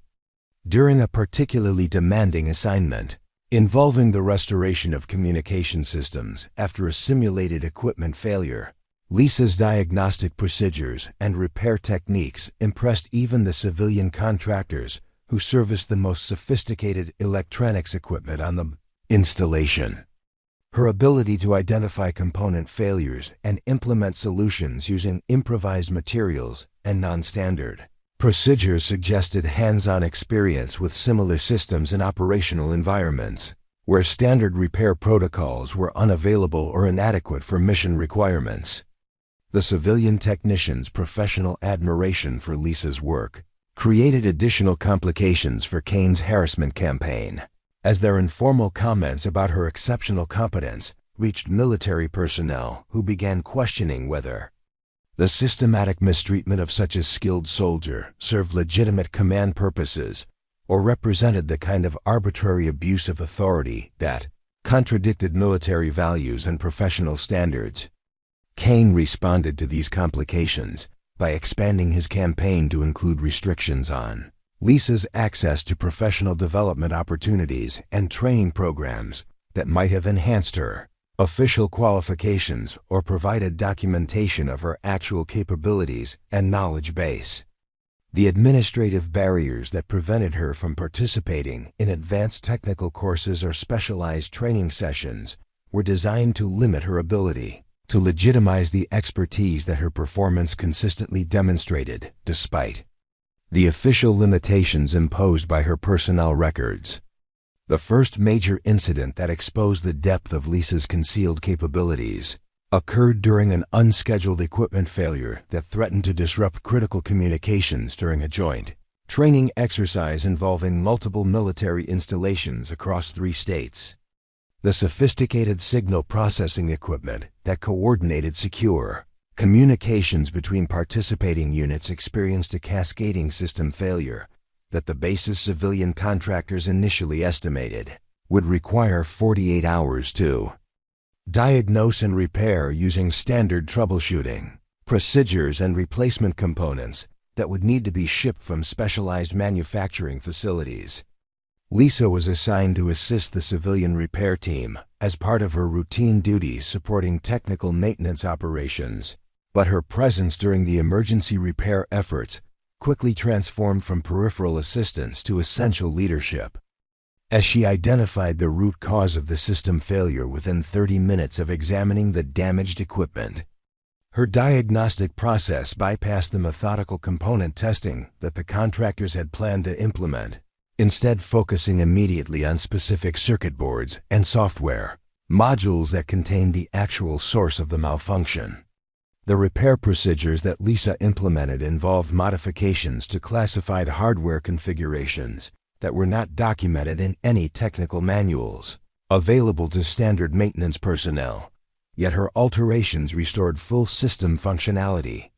[SPEAKER 1] During a particularly demanding assignment, involving the restoration of communication systems after a simulated equipment failure, Lisa's diagnostic procedures and repair techniques impressed even the civilian contractors who serviced the most sophisticated electronics equipment on the installation. Her ability to identify component failures and implement solutions using improvised materials and non-standard procedures suggested hands-on experience with similar systems in operational environments, where standard repair protocols were unavailable or inadequate for mission requirements. The civilian technicians' professional admiration for Lisa's work created additional complications for Kane's harassment campaign, as their informal comments about her exceptional competence reached military personnel who began questioning whether the systematic mistreatment of such a skilled soldier served legitimate command purposes or represented the kind of arbitrary abuse of authority that contradicted military values and professional standards. Kane responded to these complications by expanding his campaign to include restrictions on Lisa's access to professional development opportunities and training programs that might have enhanced her official qualifications or provided documentation of her actual capabilities and knowledge base. The administrative barriers that prevented her from participating in advanced technical courses or specialized training sessions were designed to limit her ability to legitimize the expertise that her performance consistently demonstrated, despite the official limitations imposed by her personnel records. The first major incident that exposed the depth of Lisa's concealed capabilities occurred during an unscheduled equipment failure that threatened to disrupt critical communications during a joint training exercise involving multiple military installations across 3 states. The sophisticated signal processing equipment that coordinated secure communications between participating units experienced a cascading system failure that the base's civilian contractors initially estimated would require 48 hours to diagnose and repair using standard troubleshooting procedures and replacement components that would need to be shipped from specialized manufacturing facilities. Lisa was assigned to assist the civilian repair team as part of her routine duties supporting technical maintenance operations, but her presence during the emergency repair efforts quickly transformed from peripheral assistance to essential leadership. As she identified the root cause of the system failure within 30 minutes of examining the damaged equipment, her diagnostic process bypassed the methodical component testing that the contractors had planned to implement, instead focusing immediately on specific circuit boards and software modules that contained the actual source of the malfunction. The repair procedures that Lisa implemented involved modifications to classified hardware configurations that were not documented in any technical manuals available to standard maintenance personnel, yet her alterations restored full system functionality.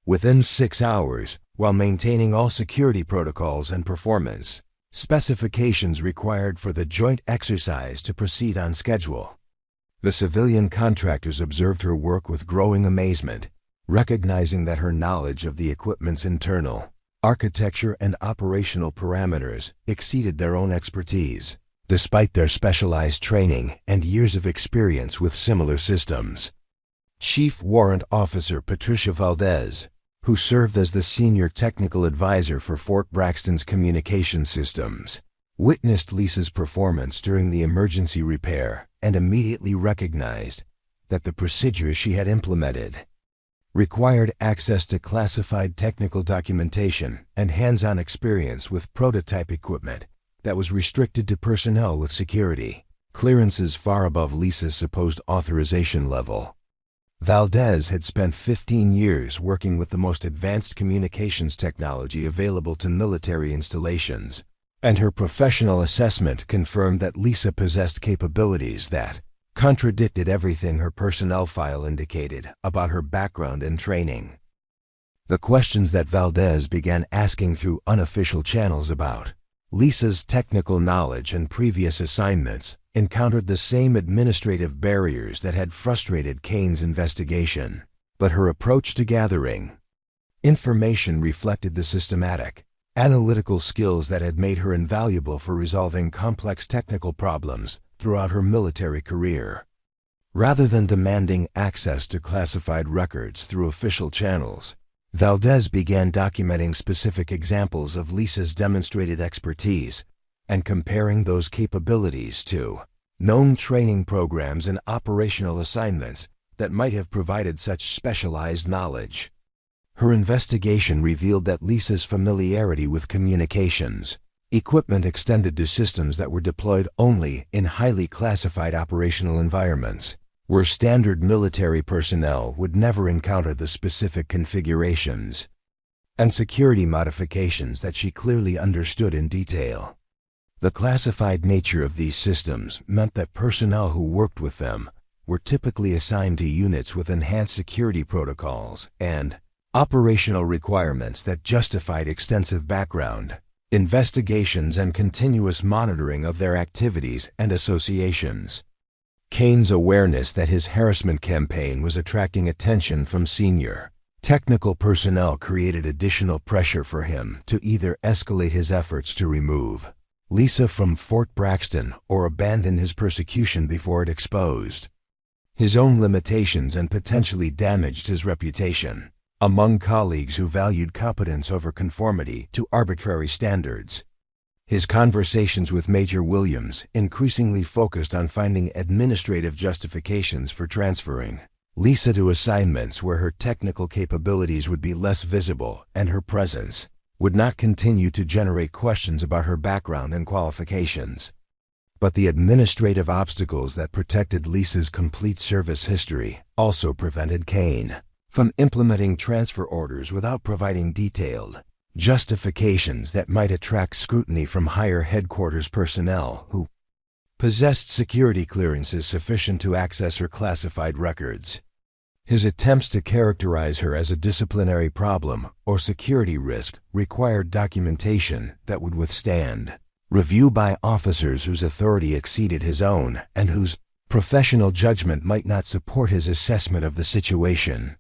[SPEAKER 1] Within 6 hours, while maintaining all security protocols and performance specifications required for the joint exercise to proceed on schedule, the civilian contractors observed her work with growing amazement, recognizing that her knowledge of the equipment's internal architecture and operational parameters exceeded their own expertise, despite their specialized training and years of experience with similar systems. Chief Warrant Officer Patricia Valdez, who served as the senior technical advisor for Fort Braxton's communication systems, witnessed Lisa's performance during the emergency repair and immediately recognized that the procedures she had implemented required access to classified technical documentation and hands-on experience with prototype equipment that was restricted to personnel with security clearances far above Lisa's supposed authorization level. Valdez had spent 15 years working with the most advanced communications technology available to military installations, and her professional assessment confirmed that Lisa possessed capabilities that contradicted everything her personnel file indicated about her background and training. The questions that Valdez began asking through unofficial channels about Lisa's technical knowledge and previous assignments encountered the same administrative barriers that had frustrated Kane's investigation, but her approach to gathering information reflected the systematic, analytical skills that had made her invaluable for resolving complex technical problems throughout her military career. Rather than demanding access to classified records through official channels, Valdez began documenting specific examples of Lisa's demonstrated expertise and comparing those capabilities to known training programs and operational assignments that might have provided such specialized knowledge. Her investigation revealed that Lisa's familiarity with communications equipment extended to systems that were deployed only in highly classified operational environments, where standard military personnel would never encounter the specific configurations and security modifications that she clearly understood in detail. The classified nature of these systems meant that personnel who worked with them were typically assigned to units with enhanced security protocols and operational requirements that justified extensive background investigations and continuous monitoring of their activities and associations. Kane's awareness that his harassment campaign was attracting attention from senior technical personnel created additional pressure for him to either escalate his efforts to remove Lisa from Fort Braxton or abandon his persecution before it exposed his own limitations and potentially damaged his reputation among colleagues who valued competence over conformity to arbitrary standards. His conversations with Major Williams increasingly focused on finding administrative justifications for transferring Lisa to assignments where her technical capabilities would be less visible and her presence would not continue to generate questions about her background and qualifications. But the administrative obstacles that protected Lisa's complete service history also prevented Kane from implementing transfer orders without providing detailed justifications that might attract scrutiny from higher headquarters personnel who possessed security clearances sufficient to access her classified records. His attempts to characterize her as a disciplinary problem or security risk required documentation that would withstand review by officers whose authority exceeded his own and whose professional judgment might not support his assessment of the situation.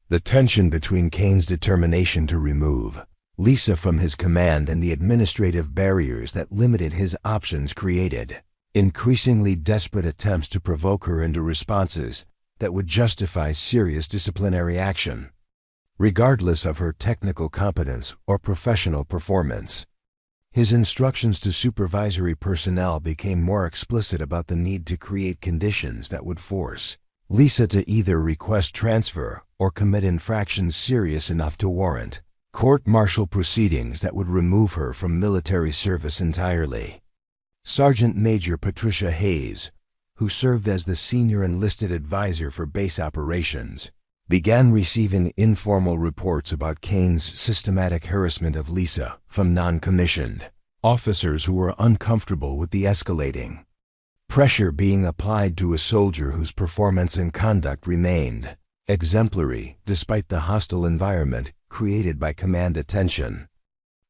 [SPEAKER 1] The tension between Kane's determination to remove Lisa from his command and the administrative barriers that limited his options created increasingly desperate attempts to provoke her into responses that would justify serious disciplinary action, regardless of her technical competence or professional performance. His instructions to supervisory personnel became more explicit about the need to create conditions that would force Lisa to either request transfer or commit infractions serious enough to warrant court-martial proceedings that would remove her from military service entirely. Sergeant Major Patricia Hayes, who served as the senior enlisted advisor for base operations, began receiving informal reports about Kane's systematic harassment of Lisa from non-commissioned officers who were uncomfortable with the escalating pressure being applied to a soldier whose performance and conduct remained exemplary despite the hostile environment created by command attention.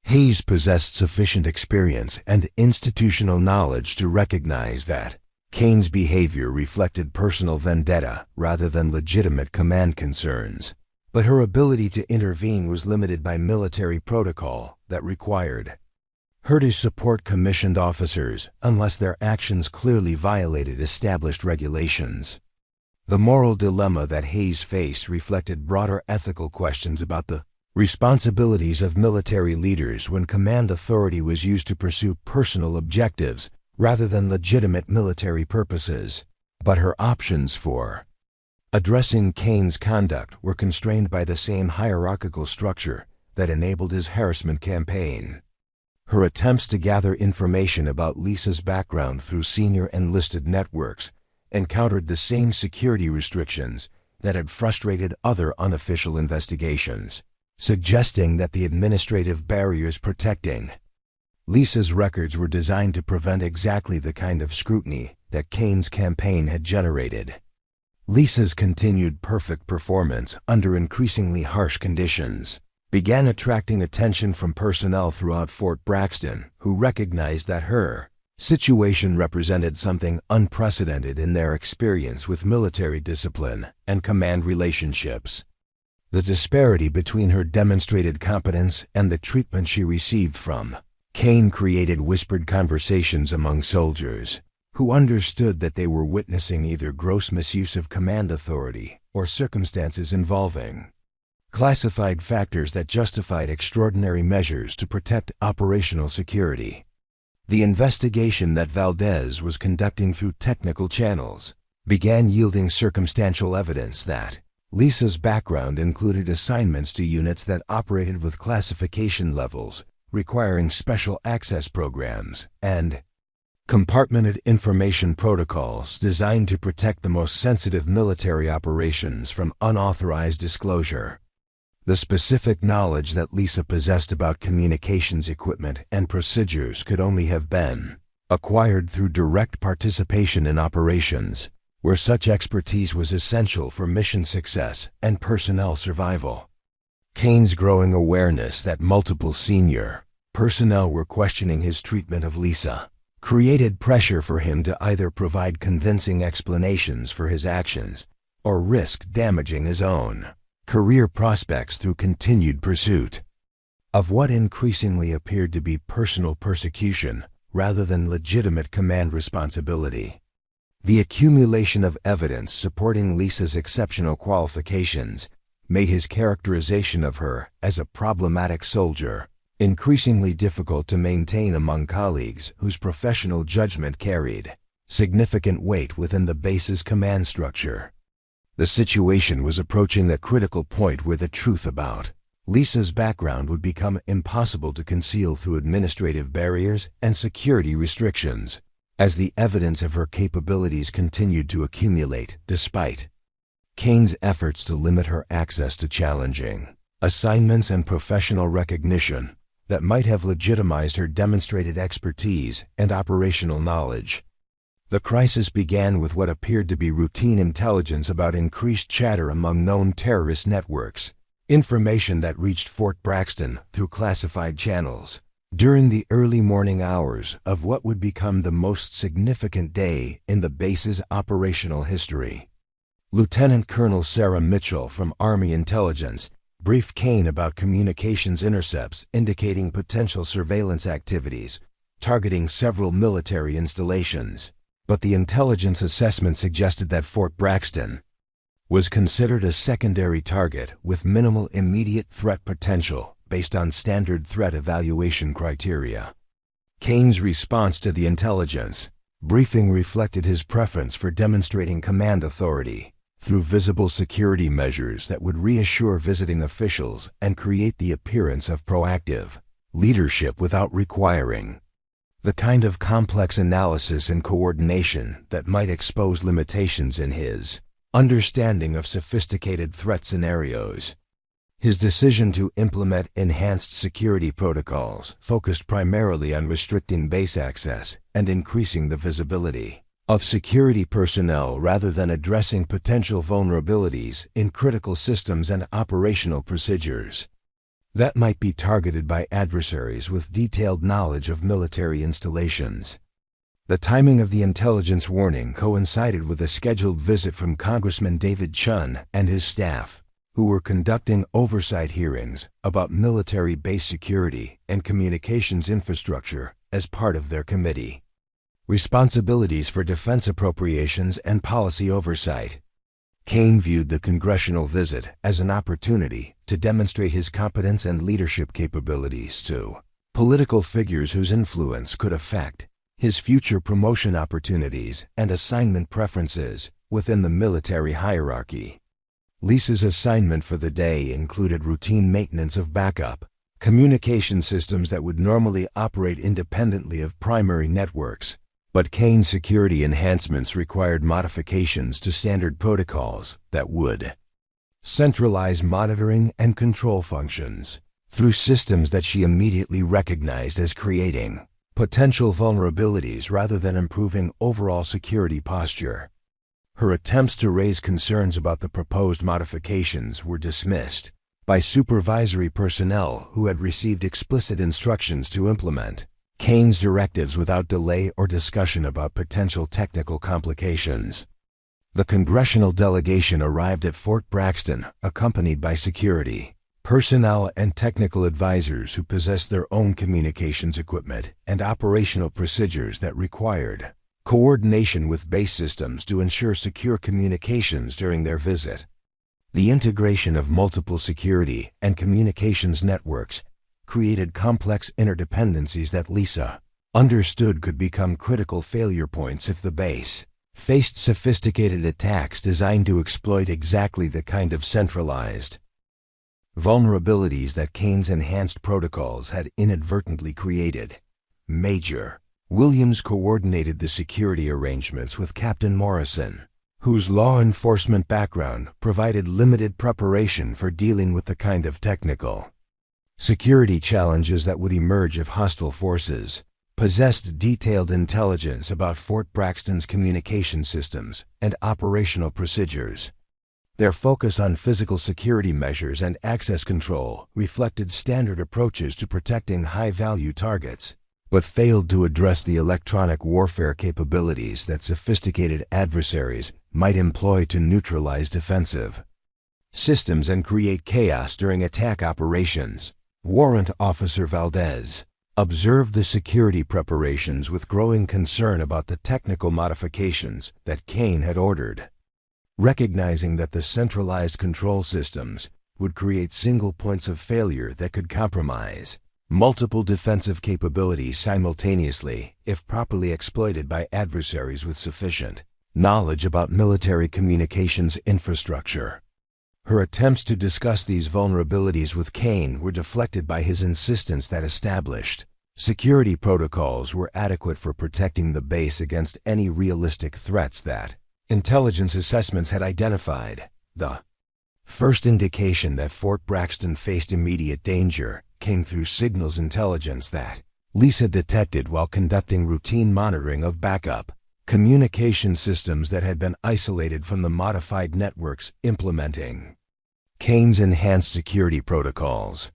[SPEAKER 1] Hayes possessed sufficient experience and institutional knowledge to recognize that Kane's behavior reflected personal vendetta rather than legitimate command concerns, but her ability to intervene was limited by military protocol that required her to support commissioned officers unless their actions clearly violated established regulations. The moral dilemma that Hayes faced reflected broader ethical questions about the responsibilities of military leaders when command authority was used to pursue personal objectives rather than legitimate military purposes. But her options for addressing Kane's conduct were constrained by the same hierarchical structure that enabled his harassment campaign. Her attempts to gather information about Lisa's background through senior enlisted networks encountered the same security restrictions that had frustrated other unofficial investigations, suggesting that the administrative barriers protecting Lisa's records were designed to prevent exactly the kind of scrutiny that Kane's campaign had generated. Lisa's continued perfect performance under increasingly harsh conditions began attracting attention from personnel throughout Fort Braxton who recognized that her situation represented something unprecedented in their experience with military discipline and command relationships. The disparity between her demonstrated competence and the treatment she received from Kane created whispered conversations among soldiers who understood that they were witnessing either gross misuse of command authority or circumstances involving classified factors that justified extraordinary measures to protect operational security. The investigation that Valdez was conducting through technical channels began yielding circumstantial evidence that Lisa's background included assignments to units that operated with classification levels requiring special access programs and compartmented information protocols designed to protect the most sensitive military operations from unauthorized disclosure. The specific knowledge that Lisa possessed about communications equipment and procedures could only have been acquired through direct participation in operations, where such expertise was essential for mission success and personnel survival. Kane's growing awareness that multiple senior personnel were questioning his treatment of Lisa created pressure for him to either provide convincing explanations for his actions or risk damaging his own career prospects through continued pursuit of what increasingly appeared to be personal persecution rather than legitimate command responsibility. The accumulation of evidence supporting Lisa's exceptional qualifications made his characterization of her as a problematic soldier increasingly difficult to maintain among colleagues whose professional judgment carried significant weight within the base's command structure. The situation was approaching the critical point where the truth about Lisa's background would become impossible to conceal through administrative barriers and security restrictions, as the evidence of her capabilities continued to accumulate despite Kane's efforts to limit her access to challenging assignments and professional recognition that might have legitimized her demonstrated expertise and operational knowledge. The crisis began with what appeared to be routine intelligence about increased chatter among known terrorist networks, information that reached Fort Braxton through classified channels during the early morning hours of what would become the most significant day in the base's operational history. Lieutenant Colonel Sarah Mitchell from Army Intelligence briefed Kane about communications intercepts indicating potential surveillance activities targeting several military installations, but the intelligence assessment suggested that Fort Braxton was considered a secondary target with minimal immediate threat potential based on standard threat evaluation criteria. Kane's response to the intelligence briefing reflected his preference for demonstrating command authority through visible security measures that would reassure visiting officials and create the appearance of proactive leadership without requiring the kind of complex analysis and coordination that might expose limitations in his understanding of sophisticated threat scenarios. His decision to implement enhanced security protocols focused primarily on restricting base access and increasing the visibility of security personnel rather than addressing potential vulnerabilities in critical systems and operational procedures that might be targeted by adversaries with detailed knowledge of military installations. The timing of the intelligence warning coincided with a scheduled visit from Congressman David Chun and his staff, who were conducting oversight hearings about military base security and communications infrastructure as part of their committee responsibilities for defense appropriations and policy oversight. Kane viewed the congressional visit as an opportunity to demonstrate his competence and leadership capabilities to political figures whose influence could affect his future promotion opportunities and assignment preferences within the military hierarchy. Lisa's assignment for the day included routine maintenance of backup communication systems that would normally operate independently of primary networks, but Kane's security enhancements required modifications to standard protocols that would centralize monitoring and control functions through systems that she immediately recognized as creating potential vulnerabilities rather than improving overall security posture. Her attempts to raise concerns about the proposed modifications were dismissed by supervisory personnel who had received explicit instructions to implement Kane's directives without delay or discussion about potential technical complications. The congressional delegation arrived at Fort Braxton accompanied by security personnel and technical advisors who possessed their own communications equipment and operational procedures that required coordination with base systems to ensure secure communications during their visit. The integration of multiple security and communications networks created complex interdependencies that Lisa understood could become critical failure points if the base faced sophisticated attacks designed to exploit exactly the kind of centralized vulnerabilities that Kane's enhanced protocols had inadvertently created. Major Williams coordinated the security arrangements with Captain Morrison, whose law enforcement background provided limited preparation for dealing with the kind of technical security challenges that would emerge if hostile forces possessed detailed intelligence about Fort Braxton's communication systems and operational procedures. Their focus on physical security measures and access control reflected standard approaches to protecting high-value targets, but failed to address the electronic warfare capabilities that sophisticated adversaries might employ to neutralize defensive systems and create chaos during attack operations. Warrant Officer Valdez observed the security preparations with growing concern about the technical modifications that Kane had ordered. Recognizing that the centralized control systems would create single points of failure that could compromise multiple defensive capabilities simultaneously if properly exploited by adversaries with sufficient knowledge about military communications infrastructure. Her attempts to discuss these vulnerabilities with Kane were deflected by his insistence that established security protocols were adequate for protecting the base against any realistic threats that intelligence assessments had identified. The first indication that Fort Braxton faced immediate danger came through signals intelligence that Lisa detected while conducting routine monitoring of backup communication systems that had been isolated from the modified networks implementing Kane's enhanced security protocols.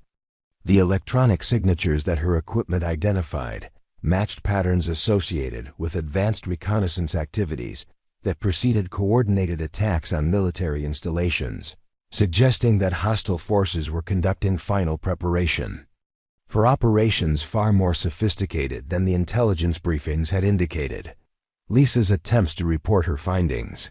[SPEAKER 1] The electronic signatures that her equipment identified matched patterns associated with advanced reconnaissance activities that preceded coordinated attacks on military installations, suggesting that hostile forces were conducting final preparation for operations far more sophisticated than the intelligence briefings had indicated. Lisa's attempts to report her findings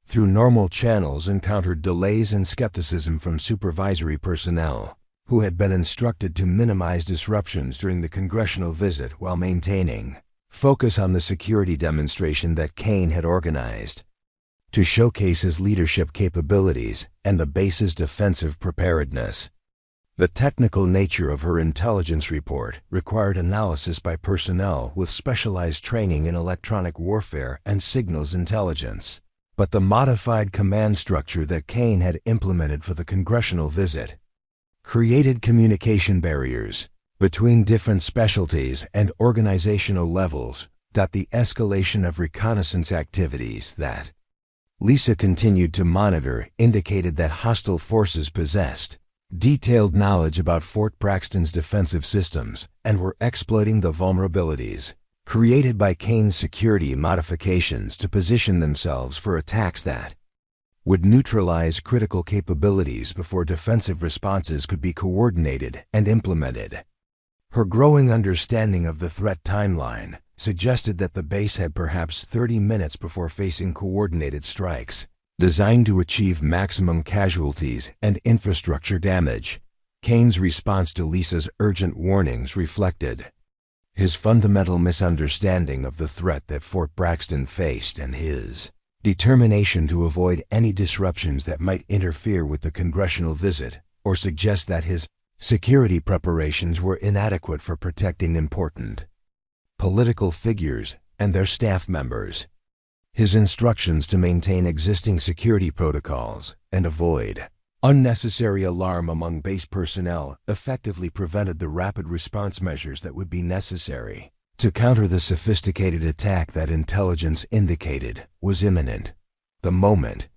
[SPEAKER 1] through normal channels encountered delays and skepticism from supervisory personnel, who had been instructed to minimize disruptions during the congressional visit while maintaining focus on the security demonstration that Kane had organized to showcase his leadership capabilities and the base's defensive preparedness. The technical nature of her intelligence report required analysis by personnel with specialized training in electronic warfare and signals intelligence. But the modified command structure that Kane had implemented for the congressional visit created communication barriers between different specialties and organizational levels that the escalation of reconnaissance activities that Lisa continued to monitor indicated that hostile forces possessed detailed knowledge about Fort Braxton's defensive systems and were exploiting the vulnerabilities created by Kane's security modifications to position themselves for attacks that would neutralize critical capabilities before defensive responses could be coordinated and implemented. Her growing understanding of the threat timeline suggested that the base had perhaps 30 minutes before facing coordinated strikes designed to achieve maximum casualties and infrastructure damage. Kane's response to Lisa's urgent warnings reflected his fundamental misunderstanding of the threat that Fort Braxton faced and his determination to avoid any disruptions that might interfere with the congressional visit or suggest that his security preparations were inadequate for protecting important political figures and their staff members. His instructions to maintain existing security protocols and avoid unnecessary alarm among base personnel effectively prevented the rapid response measures that would be necessary to counter the sophisticated attack that intelligence indicated was imminent. The moment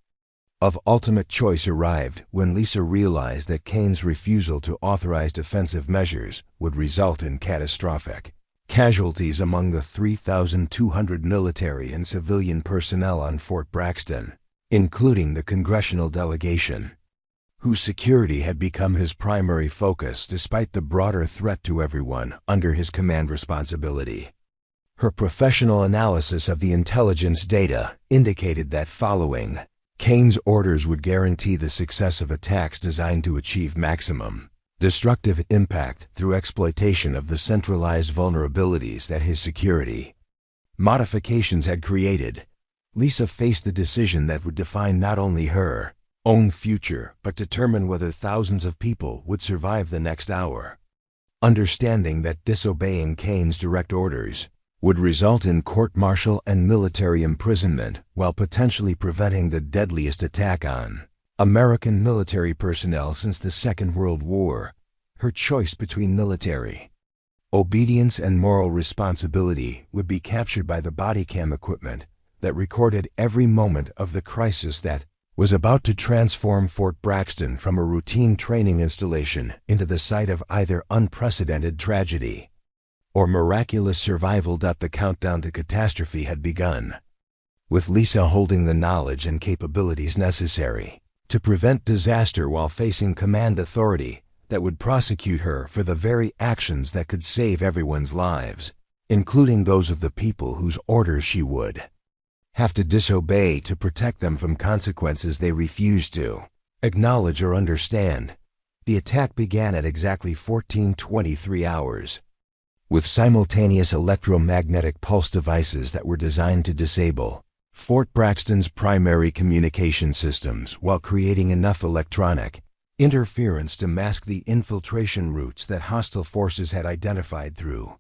[SPEAKER 1] of ultimate choice arrived when Lisa realized that Kane's refusal to authorize defensive measures would result in catastrophic casualties among the 3,200 military and civilian personnel on Fort Braxton, including the congressional delegation, whose security had become his primary focus despite the broader threat to everyone under his command responsibility. Her professional analysis of the intelligence data indicated that following Kane's orders would guarantee the success of attacks designed to achieve maximum destructive impact through exploitation of the centralized vulnerabilities that his security modifications had created. Lisa faced the decision that would define not only her own future, but determine whether thousands of people would survive the next hour. Understanding that disobeying Kane's direct orders would result in court-martial and military imprisonment while potentially preventing the deadliest attack on American military personnel since the Second World War, her choice between military obedience and moral responsibility would be captured by the Bodycam equipment that recorded every moment of the crisis that was about to transform Fort Braxton from a routine training installation into the site of either unprecedented tragedy or miraculous survival. The countdown to catastrophe had begun, with Lisa holding the knowledge and capabilities necessary to prevent disaster while facing command authority that would prosecute her for the very actions that could save everyone's lives, including those of the people whose orders she would have to disobey to protect them from consequences they refused to acknowledge or understand. The attack began at exactly 14:23 hours, with simultaneous electromagnetic pulse devices that were designed to disable Fort Braxton's primary communication systems while creating enough electronic interference to mask the infiltration routes that hostile forces had identified through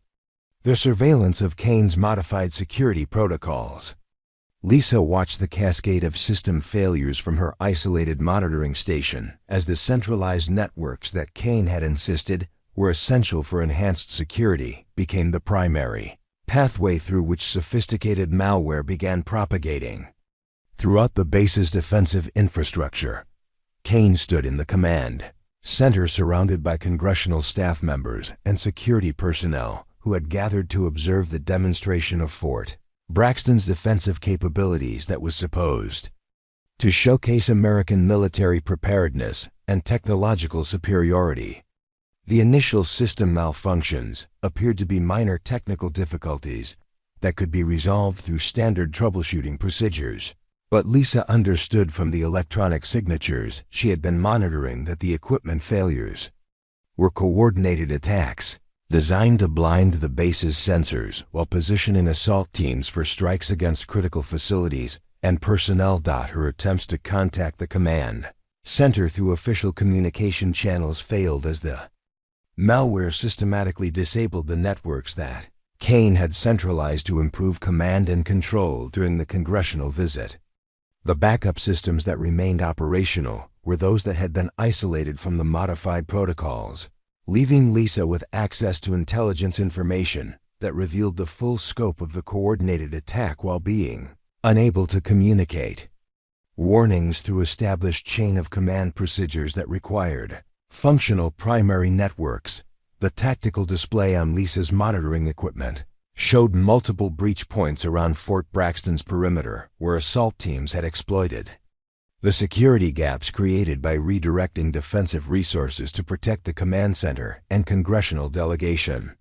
[SPEAKER 1] their surveillance of Kane's modified security protocols. Lisa watched the cascade of system failures from her isolated monitoring station as the centralized networks that Kane had insisted were essential for enhanced security became the primary pathway through which sophisticated malware began propagating. Throughout the base's defensive infrastructure, Kane stood in the command center surrounded by congressional staff members and security personnel who had gathered to observe the demonstration of Fort Braxton's defensive capabilities that was supposed to showcase American military preparedness and technological superiority. The initial system malfunctions appeared to be minor technical difficulties that could be resolved through standard troubleshooting procedures. But Lisa understood from the electronic signatures she had been monitoring that the equipment failures were coordinated attacks designed to blind the base's sensors while positioning assault teams for strikes against critical facilities and personnel. Her attempts to contact the command center through official communication channels failed as the malware systematically disabled the networks that Kane had centralized to improve command and control during the congressional visit. The backup systems that remained operational were those that had been isolated from the modified protocols, leaving Lisa with access to intelligence information that revealed the full scope of the coordinated attack while being unable to communicate warnings through established chain of command procedures that required functional primary networks. The tactical display on Lisa's monitoring equipment showed multiple breach points around Fort Braxton's perimeter where assault teams had exploited the security gaps created by redirecting defensive resources to protect the command center and congressional delegation.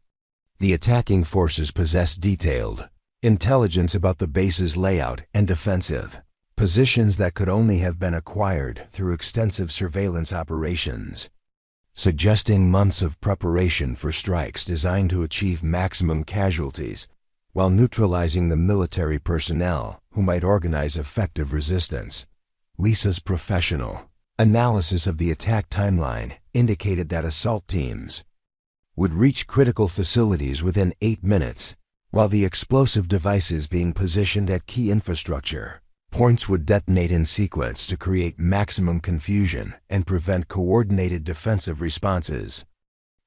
[SPEAKER 1] The attacking forces possessed detailed intelligence about the base's layout and defensive positions that could only have been acquired through extensive surveillance operations, suggesting months of preparation for strikes designed to achieve maximum casualties while neutralizing the military personnel who might organize effective resistance. Lisa's professional analysis of the attack timeline indicated that assault teams would reach critical facilities within 8 minutes, while the explosive devices being positioned at key infrastructure points would detonate in sequence to create maximum confusion and prevent coordinated defensive responses.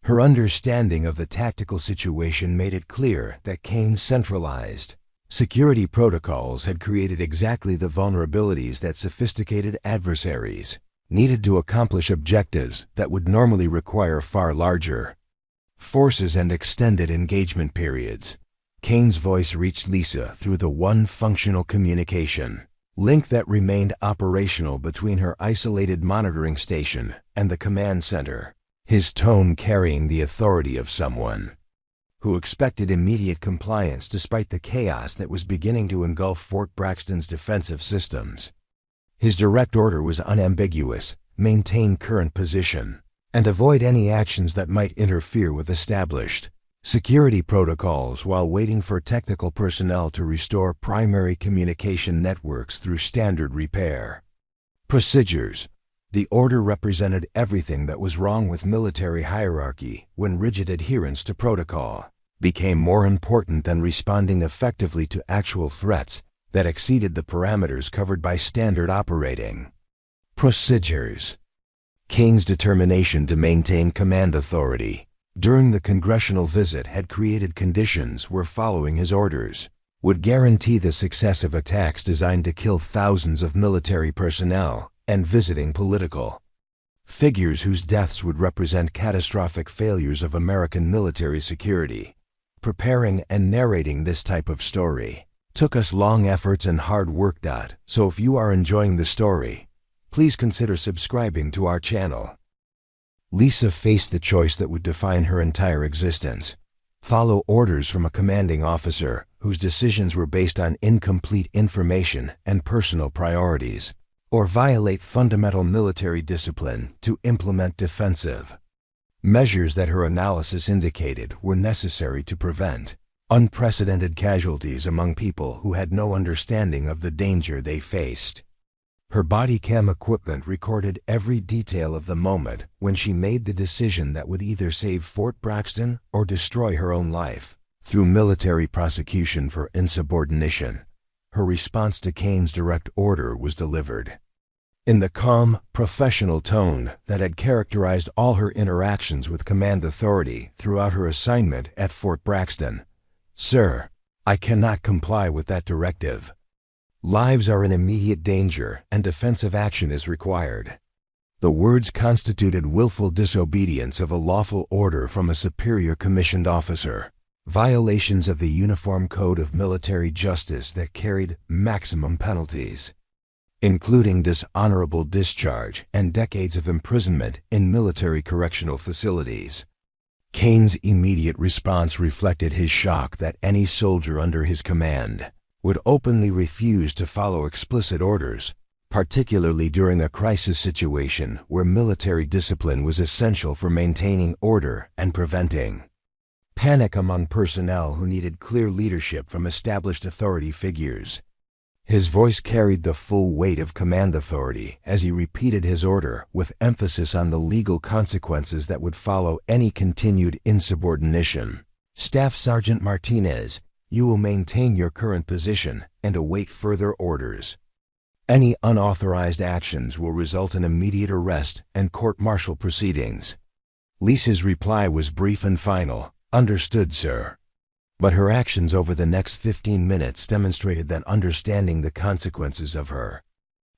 [SPEAKER 1] Her understanding of the tactical situation made it clear that Kane's centralized security protocols had created exactly the vulnerabilities that sophisticated adversaries needed to accomplish objectives that would normally require far larger forces and extended engagement periods. Kane's voice reached Lisa through the one functional communication link that remained operational between her isolated monitoring station and the command center, his tone carrying the authority of someone who expected immediate compliance despite the chaos that was beginning to engulf Fort Braxton's defensive systems. His direct order was unambiguous: maintain current position and avoid any actions that might interfere with established security protocols while waiting for technical personnel to restore primary communication networks through standard repair procedures. The order represented everything that was wrong with military hierarchy when rigid adherence to protocol became more important than responding effectively to actual threats that exceeded the parameters covered by standard operating procedures. Kane's determination to maintain command authority during the congressional visit had created conditions where following his orders would guarantee the success of attacks designed to kill thousands of military personnel and visiting political figures whose deaths would represent catastrophic failures of American military security. Preparing and narrating this type of story took us long efforts and hard work. So if you are enjoying the story, please consider subscribing to our channel. Lisa faced the choice that would define her entire existence: follow orders from a commanding officer whose decisions were based on incomplete information and personal priorities, or violate fundamental military discipline to implement defensive measures that her analysis indicated were necessary to prevent unprecedented casualties among people who had no understanding of the danger they faced. Her Bodycam equipment recorded every detail of the moment when she made the decision that would either save Fort Braxton or destroy her own life. Through military prosecution for insubordination, her response to Kane's direct order was delivered in the calm, professional tone that had characterized all her interactions with command authority throughout her assignment at Fort Braxton. "Sir, I cannot comply with that directive. Lives are in immediate danger and defensive action is required." The words constituted willful disobedience of a lawful order from a superior commissioned officer, violations of the Uniform Code of Military Justice that carried maximum penalties, including dishonorable discharge and decades of imprisonment in military correctional facilities. Kane's immediate response reflected his shock that any soldier under his command would openly refuse to follow explicit orders, particularly during a crisis situation where military discipline was essential for maintaining order and preventing panic among personnel who needed clear leadership from established authority figures. His voice carried the full weight of command authority as he repeated his order with emphasis on the legal consequences that would follow any continued insubordination. "Staff Sergeant Martinez, you will maintain your current position and await further orders. Any unauthorized actions will result in immediate arrest and court-martial proceedings." Lisa's reply was brief and final, "Understood, sir." But her actions over the next 15 minutes demonstrated that understanding the consequences of her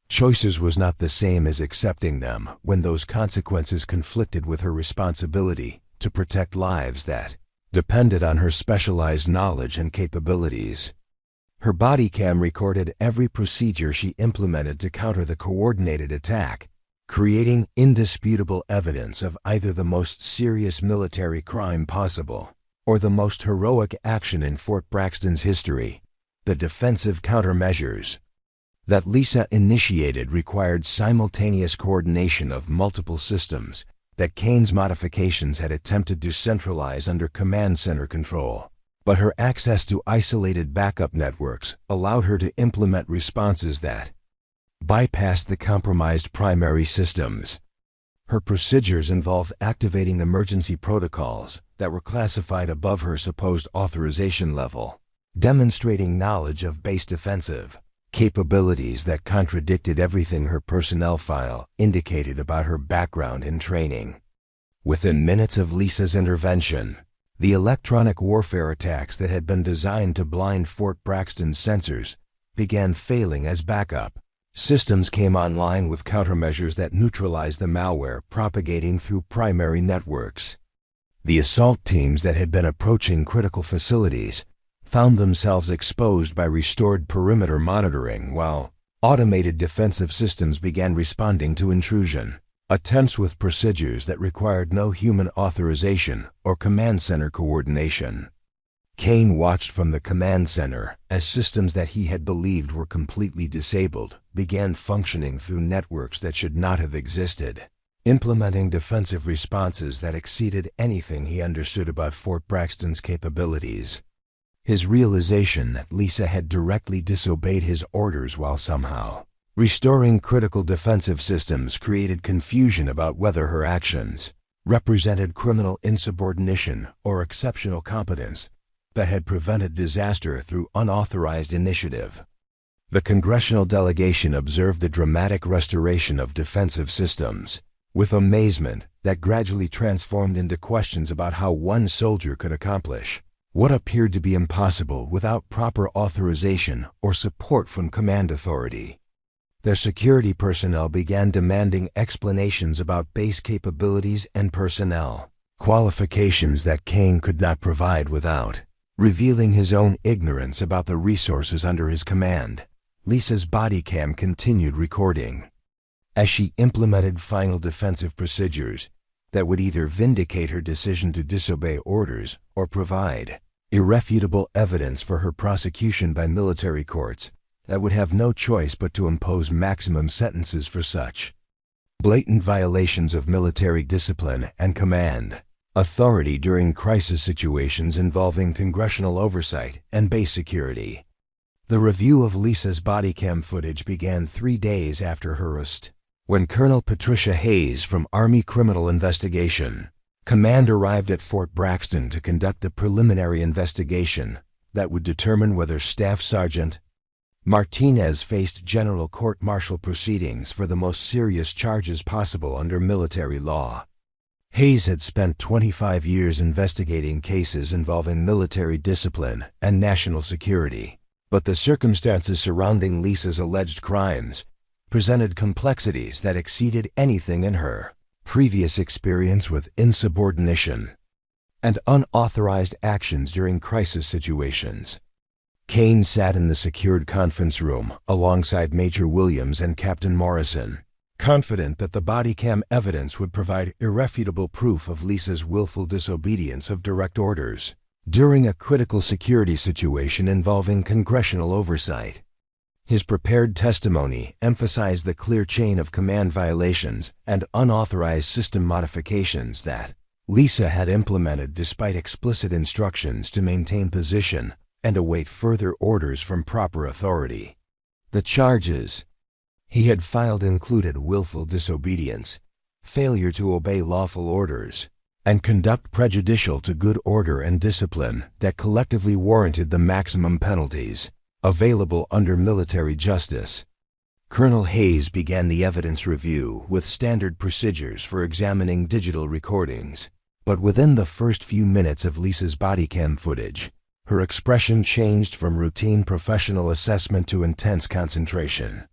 [SPEAKER 1] choices was not the same as accepting them when those consequences conflicted with her responsibility to protect lives that depended on her specialized knowledge and capabilities. Her Bodycam recorded every procedure she implemented to counter the coordinated attack, creating indisputable evidence of either the most serious military crime possible or the most heroic action in Fort Braxton's history. The defensive countermeasures that Lisa initiated required simultaneous coordination of multiple systems that Kane's modifications had attempted to centralize under command center control. But her access to isolated backup networks allowed her to implement responses that bypassed the compromised primary systems. Her procedures involved activating emergency protocols that were classified above her supposed authorization level, demonstrating knowledge of base defensive capabilities that contradicted everything her personnel file indicated about her background and training. Within minutes of Lisa's intervention, the electronic warfare attacks that had been designed to blind Fort Braxton's sensors began failing as backup. Systems came online with countermeasures that neutralized the malware propagating through primary networks. The assault teams that had been approaching critical facilities found themselves exposed by restored perimeter monitoring, while automated defensive systems began responding to intrusion attempts with procedures that required no human authorization or command center coordination. Kane watched from the command center as systems that he had believed were completely disabled began functioning through networks that should not have existed, implementing defensive responses that exceeded anything he understood about Fort Braxton's capabilities. His realization that Lisa had directly disobeyed his orders while somehow restoring critical defensive systems created confusion about whether her actions represented criminal insubordination or exceptional competence that had prevented disaster through unauthorized initiative. The congressional delegation observed the dramatic restoration of defensive systems with amazement that gradually transformed into questions about how one soldier could accomplish what appeared to be impossible without proper authorization or support from command authority. Their security personnel began demanding explanations about base capabilities and personnel qualifications that Kane could not provide without revealing his own ignorance about the resources under his command. Lisa's Bodycam continued recording as she implemented final defensive procedures that would either vindicate her decision to disobey orders or provide irrefutable evidence for her prosecution by military courts that would have no choice but to impose maximum sentences for such blatant violations of military discipline and command Authority during crisis situations involving congressional oversight and base security. The review of Lisa's bodycam footage began 3 days after her arrest, when Colonel Patricia Hayes from Army Criminal Investigation Command arrived at Fort Braxton to conduct a preliminary investigation that would determine whether Staff Sergeant Martinez faced general court-martial proceedings for the most serious charges possible under military law. Hayes had spent 25 years investigating cases involving military discipline and national security, but the circumstances surrounding Lisa's alleged crimes presented complexities that exceeded anything in her previous experience with insubordination and unauthorized actions during crisis situations. Kane sat in the secured conference room alongside Major Williams and Captain Morrison, confident that the bodycam evidence would provide irrefutable proof of Lisa's willful disobedience of direct orders during a critical security situation involving congressional oversight. His prepared testimony emphasized the clear chain of command violations and unauthorized system modifications that Lisa had implemented despite explicit instructions to maintain position and await further orders from proper authority. The charges he had filed included willful disobedience, failure to obey lawful orders, and conduct prejudicial to good order and discipline that collectively warranted the maximum penalties available under military justice. Colonel Hayes began the evidence review with standard procedures for examining digital recordings, but within the first few minutes of Lisa's bodycam footage, her expression changed from routine professional assessment to intense concentration.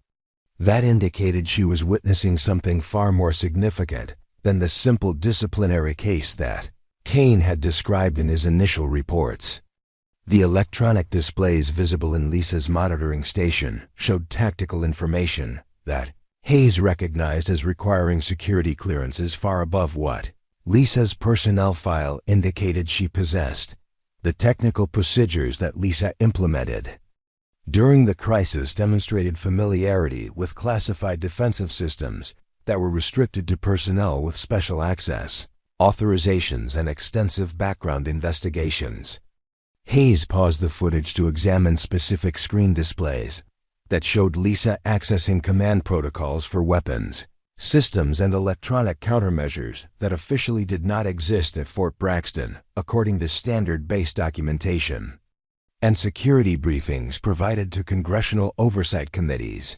[SPEAKER 1] That indicated she was witnessing something far more significant than the simple disciplinary case that Kane had described in his initial reports. The electronic displays visible in Lisa's monitoring station showed tactical information that Hayes recognized as requiring security clearances far above what Lisa's personnel file indicated she possessed. The technical procedures that Lisa implemented during the crisis demonstrated familiarity with classified defensive systems that were restricted to personnel with special access, authorizations, and extensive background investigations. Hayes paused the footage to examine specific screen displays that showed Lisa accessing command protocols for weapons, systems, and electronic countermeasures that officially did not exist at Fort Braxton, according to standard base documentation, and security briefings provided to congressional oversight committees.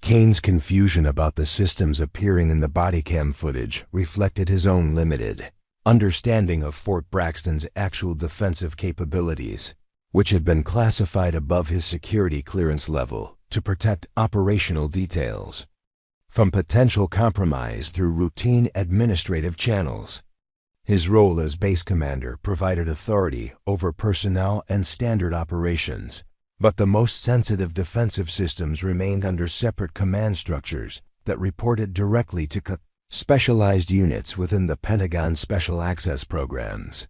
[SPEAKER 1] Kane's confusion about the systems appearing in the bodycam footage reflected his own limited understanding of Fort Braxton's actual defensive capabilities, which had been classified above his security clearance level to protect operational details from potential compromise through routine administrative channels. His role as base commander provided authority over personnel and standard operations, but the most sensitive defensive systems remained under separate command structures that reported directly to specialized units within the Pentagon's Special Access programs.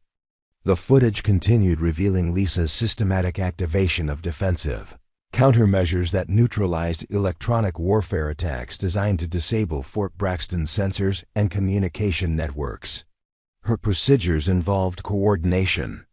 [SPEAKER 1] The footage continued revealing Lisa's systematic activation of defensive countermeasures that neutralized electronic warfare attacks designed to disable Fort Braxton's sensors and communication networks. Her procedures involved coordination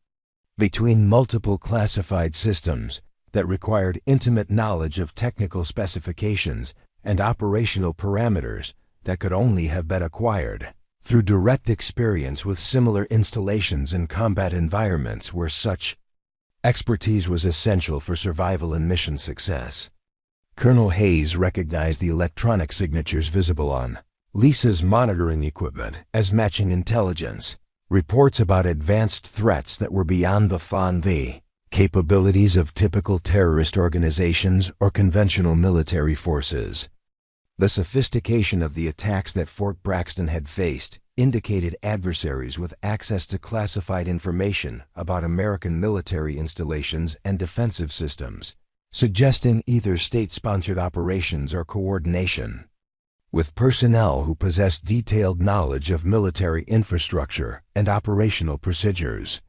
[SPEAKER 1] between multiple classified systems that required intimate knowledge of technical specifications and operational parameters that could only have been acquired through direct experience with similar installations in combat environments where such expertise was essential for survival and mission success. Colonel Hayes recognized the electronic signatures visible on Lisa's monitoring equipment as matching intelligence reports about advanced threats that were beyond the capabilities of typical terrorist organizations or conventional military forces. The sophistication of the attacks that Fort Braxton had faced indicated adversaries with access to classified information about American military installations and defensive systems, suggesting either state-sponsored operations or coordination with personnel who possessed detailed knowledge of military infrastructure and operational procedures.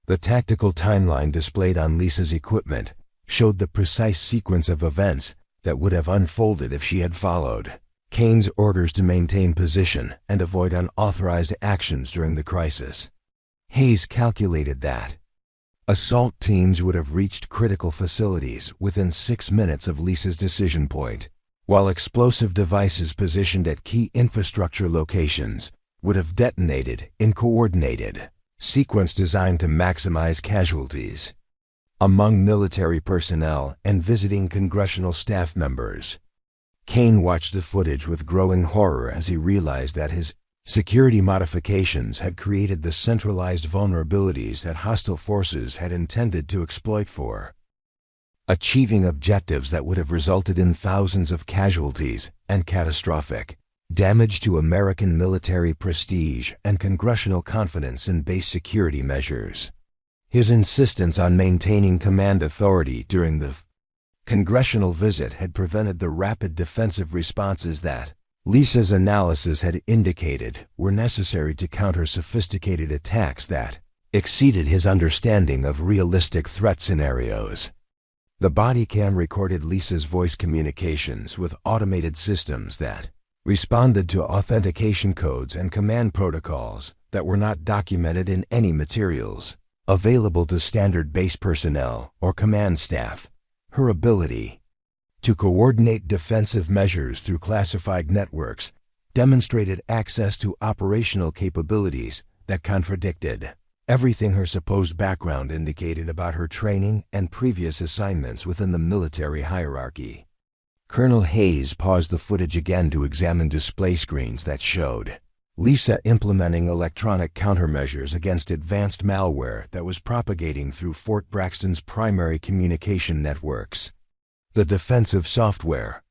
[SPEAKER 1] The tactical timeline displayed on Lisa's equipment showed the precise sequence of events that would have unfolded if she had followed Kane's orders to maintain position and avoid unauthorized actions during the crisis. Hayes calculated that assault teams would have reached critical facilities within 6 minutes of Lisa's decision point, while explosive devices positioned at key infrastructure locations would have detonated in coordinated sequence designed to maximize casualties. Among military personnel and visiting congressional staff members, Kane watched the footage with growing horror as he realized that his security modifications had created the centralized vulnerabilities that hostile forces had intended to exploit for achieving objectives that would have resulted in thousands of casualties and catastrophic damage to American military prestige and congressional confidence in base security measures. His insistence on maintaining command authority during the congressional visit had prevented the rapid defensive responses that Lisa's analysis had indicated were necessary to counter sophisticated attacks that exceeded his understanding of realistic threat scenarios. The Bodycam recorded Lisa's voice communications with automated systems that responded to authentication codes and command protocols that were not documented in any materials available to standard base personnel or command staff. Her ability to coordinate defensive measures through classified networks demonstrated access to operational capabilities that contradicted everything her supposed background indicated about her training and previous assignments within the military hierarchy. Colonel Hayes paused the footage again to examine display screens that showed Lisa implementing electronic countermeasures against advanced malware that was propagating through Fort Braxton's primary communication networks. The defensive software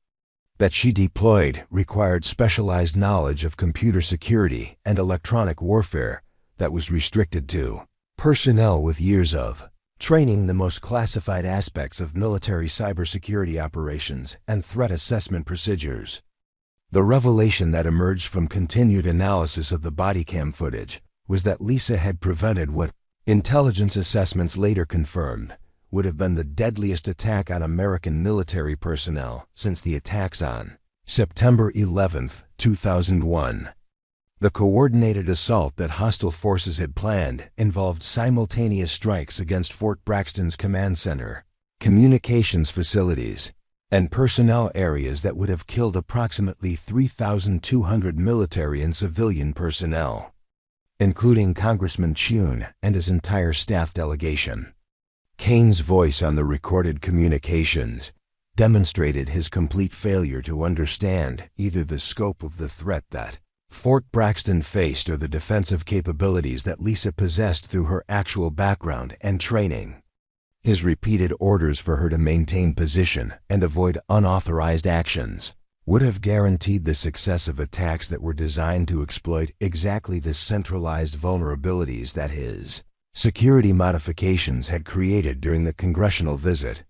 [SPEAKER 1] that she deployed required specialized knowledge of computer security and electronic warfare that was restricted to personnel with years of training the most classified aspects of military cybersecurity operations and threat assessment procedures. The revelation that emerged from continued analysis of the Bodycam footage was that Lisa had prevented what intelligence assessments later confirmed would have been the deadliest attack on American military personnel since the attacks on September 11, 2001. The coordinated assault that hostile forces had planned involved simultaneous strikes against Fort Braxton's command center, communications facilities, and personnel areas that would have killed approximately 3,200 military and civilian personnel, including Congressman Chun and his entire staff delegation. Kane's voice on the recorded communications demonstrated his complete failure to understand either the scope of the threat that Fort Braxton faced or the defensive capabilities that Lisa possessed through her actual background and training. His repeated orders for her to maintain position and avoid unauthorized actions would have guaranteed the success of attacks that were designed to exploit exactly the centralized vulnerabilities that his security modifications had created during the congressional visit.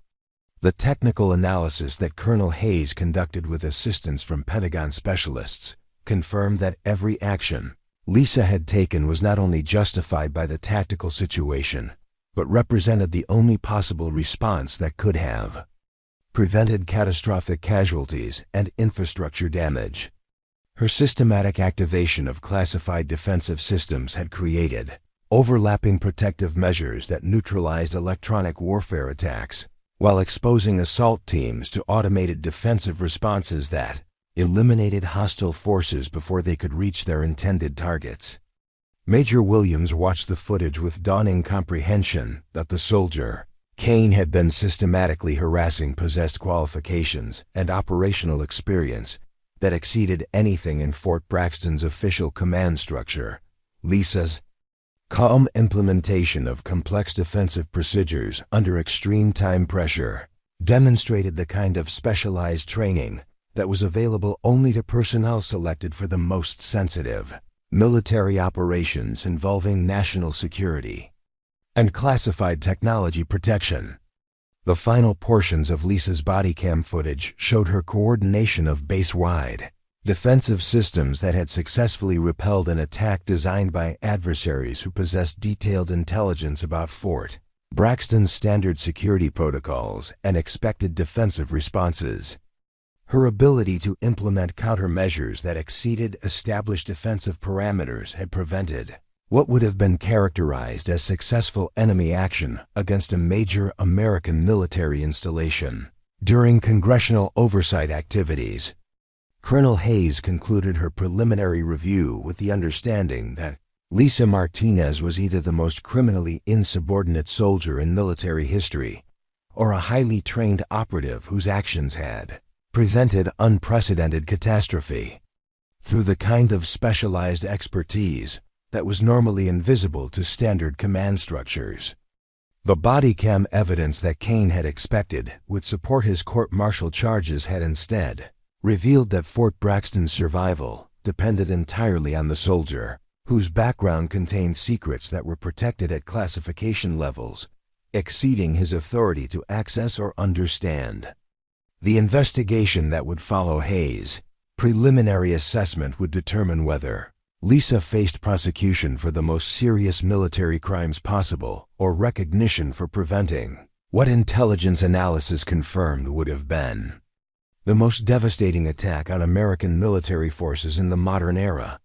[SPEAKER 1] The technical analysis that Colonel Hayes conducted with assistance from Pentagon specialists confirmed that every action Lisa had taken was not only justified by the tactical situation, but represented the only possible response that could have prevented catastrophic casualties and infrastructure damage. Her systematic activation of classified defensive systems had created overlapping protective measures that neutralized electronic warfare attacks, while exposing assault teams to automated defensive responses that eliminated hostile forces before they could reach their intended targets. Major Williams watched the footage with dawning comprehension that the soldier, Kane, had been systematically harassing possessed qualifications and operational experience that exceeded anything in Fort Braxton's official command structure. Lisa's calm implementation of complex defensive procedures under extreme time pressure demonstrated the kind of specialized training that was available only to personnel selected for the most sensitive military operations involving national security and classified technology protection. The final portions of Lisa's Bodycam footage showed her coordination of base-wide defensive systems that had successfully repelled an attack designed by adversaries who possessed detailed intelligence about Fort Braxton's standard security protocols and expected defensive responses. Her ability to implement countermeasures that exceeded established defensive parameters had prevented what would have been characterized as successful enemy action against a major American military installation. During congressional oversight activities, Colonel Hayes concluded her preliminary review with the understanding that Lisa Martinez was either the most criminally insubordinate soldier in military history or a highly trained operative whose actions had prevented unprecedented catastrophe through the kind of specialized expertise that was normally invisible to standard command structures. The bodycam evidence that Kane had expected would support his court-martial charges had instead revealed that Fort Braxton's survival depended entirely on the soldier, whose background contained secrets that were protected at classification levels exceeding his authority to access or understand. The investigation that would follow Hayes' preliminary assessment would determine whether Lisa faced prosecution for the most serious military crimes possible or recognition for preventing what intelligence analysis confirmed would have been the most devastating attack on American military forces in the modern era.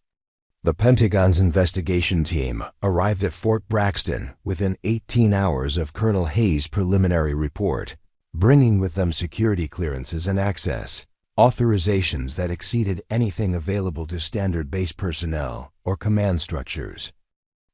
[SPEAKER 1] The Pentagon's investigation team arrived at Fort Braxton within 18 hours of Colonel Hayes' preliminary report, bringing with them security clearances and access authorizations that exceeded anything available to standard base personnel or command structures.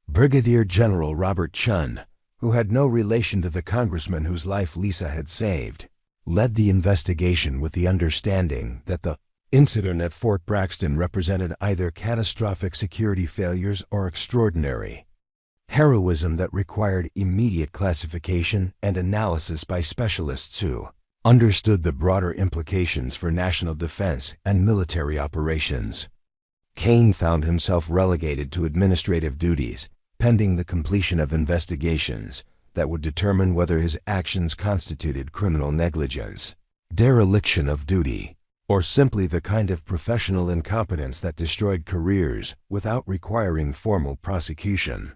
[SPEAKER 1] Brigadier General Robert Chun, who had no relation to the congressman whose life Lisa had saved, led the investigation with the understanding that the incident at Fort Braxton represented either catastrophic security failures or extraordinary heroism that required immediate classification and analysis by specialists who understood the broader implications for national defense and military operations. Kane found himself relegated to administrative duties, pending the completion of investigations that would determine whether his actions constituted criminal negligence, dereliction of duty, or simply the kind of professional incompetence that destroyed careers without requiring formal prosecution.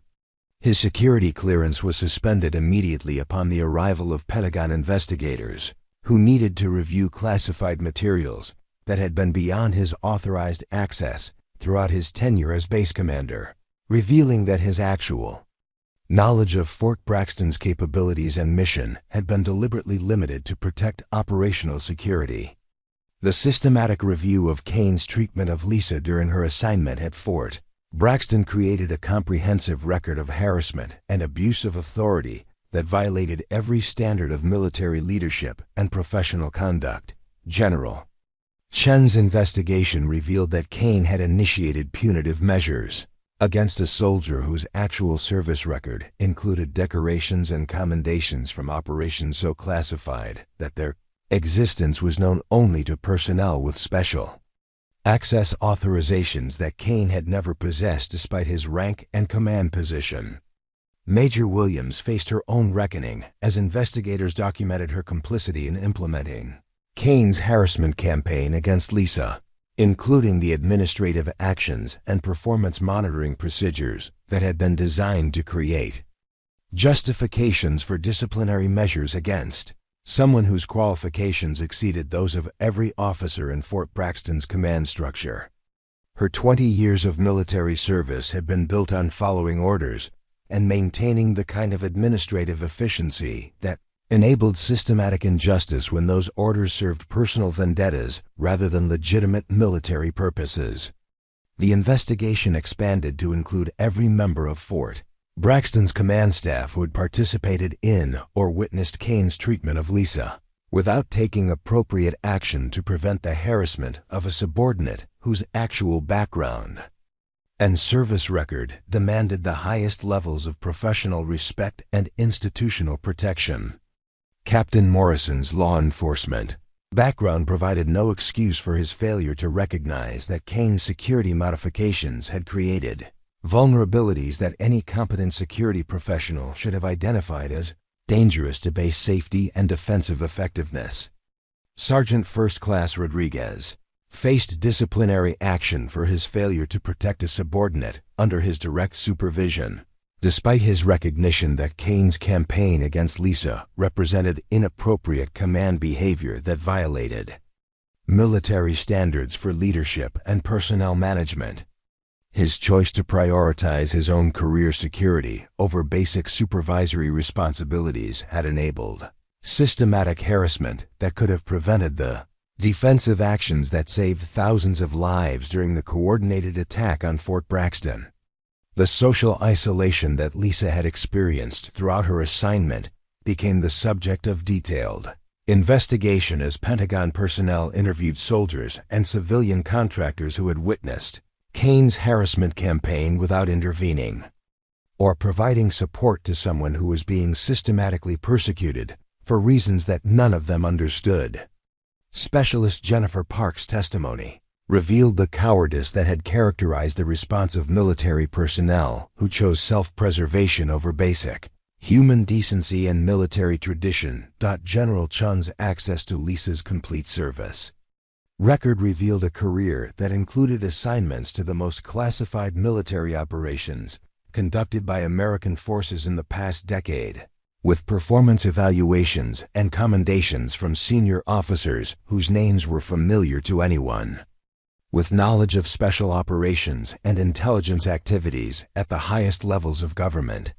[SPEAKER 1] His security clearance was suspended immediately upon the arrival of Pentagon investigators, who needed to review classified materials that had been beyond his authorized access throughout his tenure as base commander, revealing that his actual knowledge of Fort Braxton's capabilities and mission had been deliberately limited to protect operational security. The systematic review of Kane's treatment of Lisa during her assignment at Fort Braxton created a comprehensive record of harassment and abuse of authority that violated every standard of military leadership and professional conduct. General Chen's investigation revealed that Kane had initiated punitive measures against a soldier whose actual service record included decorations and commendations from operations so classified that their existence was known only to personnel with special access authorizations that Kane had never possessed despite his rank and command position. Major Williams faced her own reckoning as investigators documented her complicity in implementing Kane's harassment campaign against Lisa, including the administrative actions and performance monitoring procedures that had been designed to create justifications for disciplinary measures against someone whose qualifications exceeded those of every officer in Fort Braxton's command structure. Her 20 years of military service had been built on following orders and maintaining the kind of administrative efficiency that enabled systematic injustice when those orders served personal vendettas rather than legitimate military purposes. The investigation expanded to include every member of Fort Braxton's command staff who had participated in or witnessed Kane's treatment of Lisa, without taking appropriate action to prevent the harassment of a subordinate whose actual background and service record demanded the highest levels of professional respect and institutional protection. Captain Morrison's law enforcement background provided no excuse for his failure to recognize that Kane's security modifications had created vulnerabilities that any competent security professional should have identified as dangerous to base safety and defensive effectiveness. Sergeant First Class Rodriguez faced disciplinary action for his failure to protect a subordinate under his direct supervision, despite his recognition that Kane's campaign against Lisa represented inappropriate command behavior that violated military standards for leadership and personnel management. His choice to prioritize his own career security over basic supervisory responsibilities had enabled systematic harassment that could have prevented the defensive actions that saved thousands of lives during the coordinated attack on Fort Braxton. The social isolation that Lisa had experienced throughout her assignment became the subject of detailed investigation as Pentagon personnel interviewed soldiers and civilian contractors who had witnessed Kane's harassment campaign without intervening or providing support to someone who was being systematically persecuted for reasons that none of them understood. Specialist Jennifer Park's testimony revealed the cowardice that had characterized the response of military personnel who chose self-preservation over basic human decency and military tradition. General Chun's access to Lisa's complete service record revealed a career that included assignments to the most classified military operations conducted by American forces in the past decade, with performance evaluations and commendations from senior officers whose names were familiar to anyone with knowledge of special operations and intelligence activities at the highest levels of government.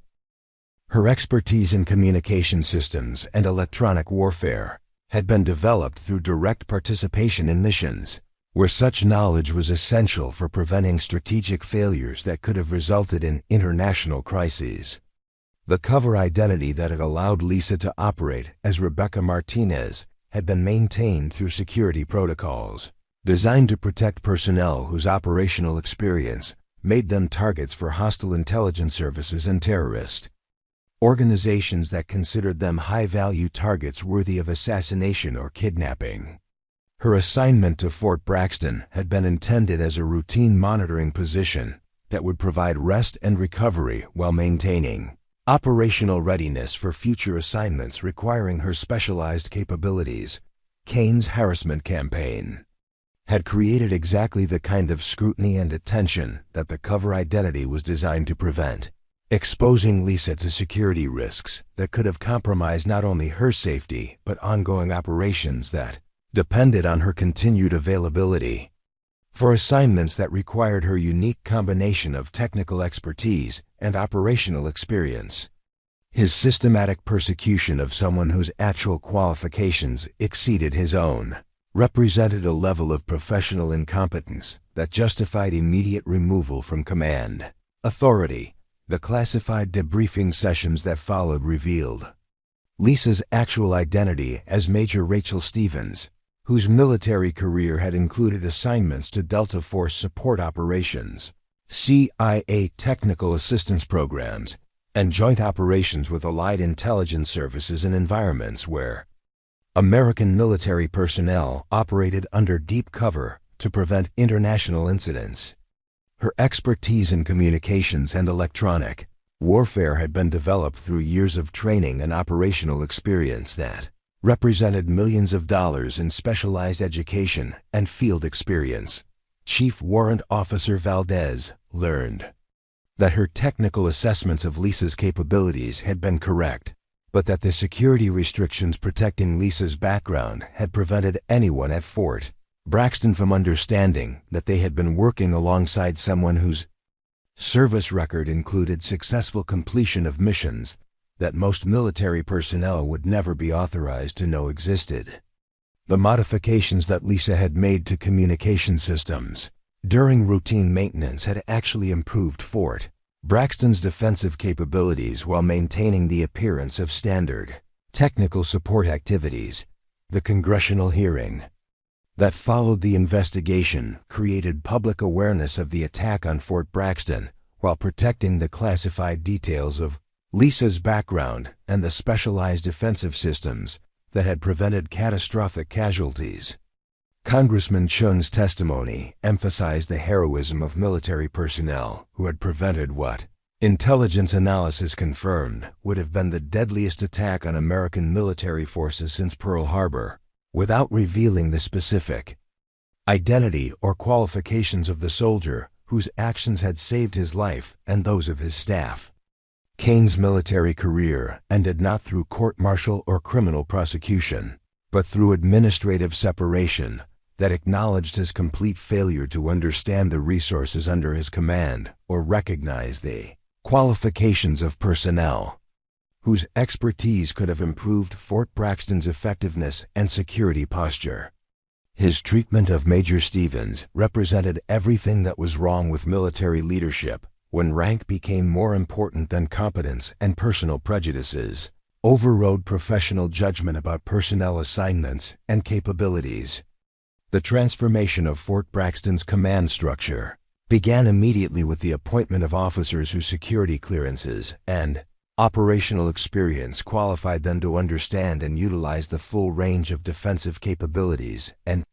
[SPEAKER 1] Her expertise in communication systems and electronic warfare had been developed through direct participation in missions, where such knowledge was essential for preventing strategic failures that could have resulted in international crises. The cover identity that had allowed Lisa to operate as Rebecca Martinez had been maintained through security protocols designed to protect personnel whose operational experience made them targets for hostile intelligence services and terrorist organizations that considered them high-value targets worthy of assassination or kidnapping. Her assignment to Fort Braxton had been intended as a routine monitoring position that would provide rest and recovery while maintaining operational readiness for future assignments requiring her specialized capabilities. Kane's harassment campaign had created exactly the kind of scrutiny and attention that the cover identity was designed to prevent, exposing Lisa to security risks that could have compromised not only her safety but ongoing operations that depended on her continued availability. For assignments that required her unique combination of technical expertise and operational experience, his systematic persecution of someone whose actual qualifications exceeded his own represented a level of professional incompetence that justified immediate removal from command authority. The classified debriefing sessions that followed revealed Lisa's actual identity as Major Rachel Stevens, whose military career had included assignments to Delta Force support operations, CIA technical assistance programs, and joint operations with allied intelligence services in environments where American military personnel operated under deep cover to prevent international incidents. Her expertise in communications and electronic warfare had been developed through years of training and operational experience that represented millions of dollars in specialized education and field experience. Chief Warrant Officer Valdez learned that her technical assessments of Lisa's capabilities had been correct, but that the security restrictions protecting Lisa's background had prevented anyone at Fort Braxton from understanding that they had been working alongside someone whose service record included successful completion of missions that most military personnel would never be authorized to know existed. The modifications that Lisa had made to communication systems during routine maintenance had actually improved Fort Braxton's defensive capabilities while maintaining the appearance of standard technical support activities. The congressional hearing that followed the investigation created public awareness of the attack on Fort Braxton while protecting the classified details of Lisa's background and the specialized defensive systems that had prevented catastrophic casualties. Congressman Chun's testimony emphasized the heroism of military personnel who had prevented what intelligence analysis confirmed would have been the deadliest attack on American military forces since Pearl Harbor, without revealing the specific identity or qualifications of the soldier whose actions had saved his life and those of his staff. Kane's military career ended not through court-martial or criminal prosecution, but through administrative separation that acknowledged his complete failure to understand the resources under his command or recognize the qualifications of personnel whose expertise could have improved Fort Braxton's effectiveness and security posture. His treatment of Major Stevens represented everything that was wrong with military leadership when rank became more important than competence and personal prejudices overrode professional judgment about personnel assignments and capabilities. The transformation of Fort Braxton's command structure began immediately with the appointment of officers whose security clearances and operational experience qualified them to understand and utilize the full range of defensive capabilities and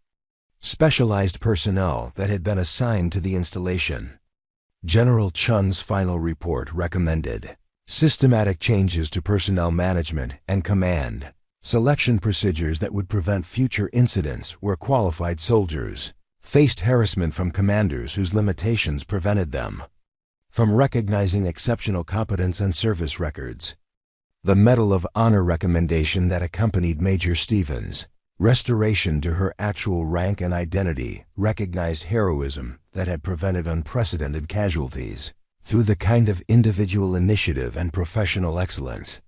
[SPEAKER 1] specialized personnel that had been assigned to the installation. General Chun's final report recommended systematic changes to personnel management and command selection procedures that would prevent future incidents where qualified soldiers faced harassment from commanders whose limitations prevented them from recognizing exceptional competence and service records. The Medal of Honor recommendation that accompanied Major Stevens' restoration to her actual rank and identity recognized heroism that had prevented unprecedented casualties through the kind of individual initiative and professional excellence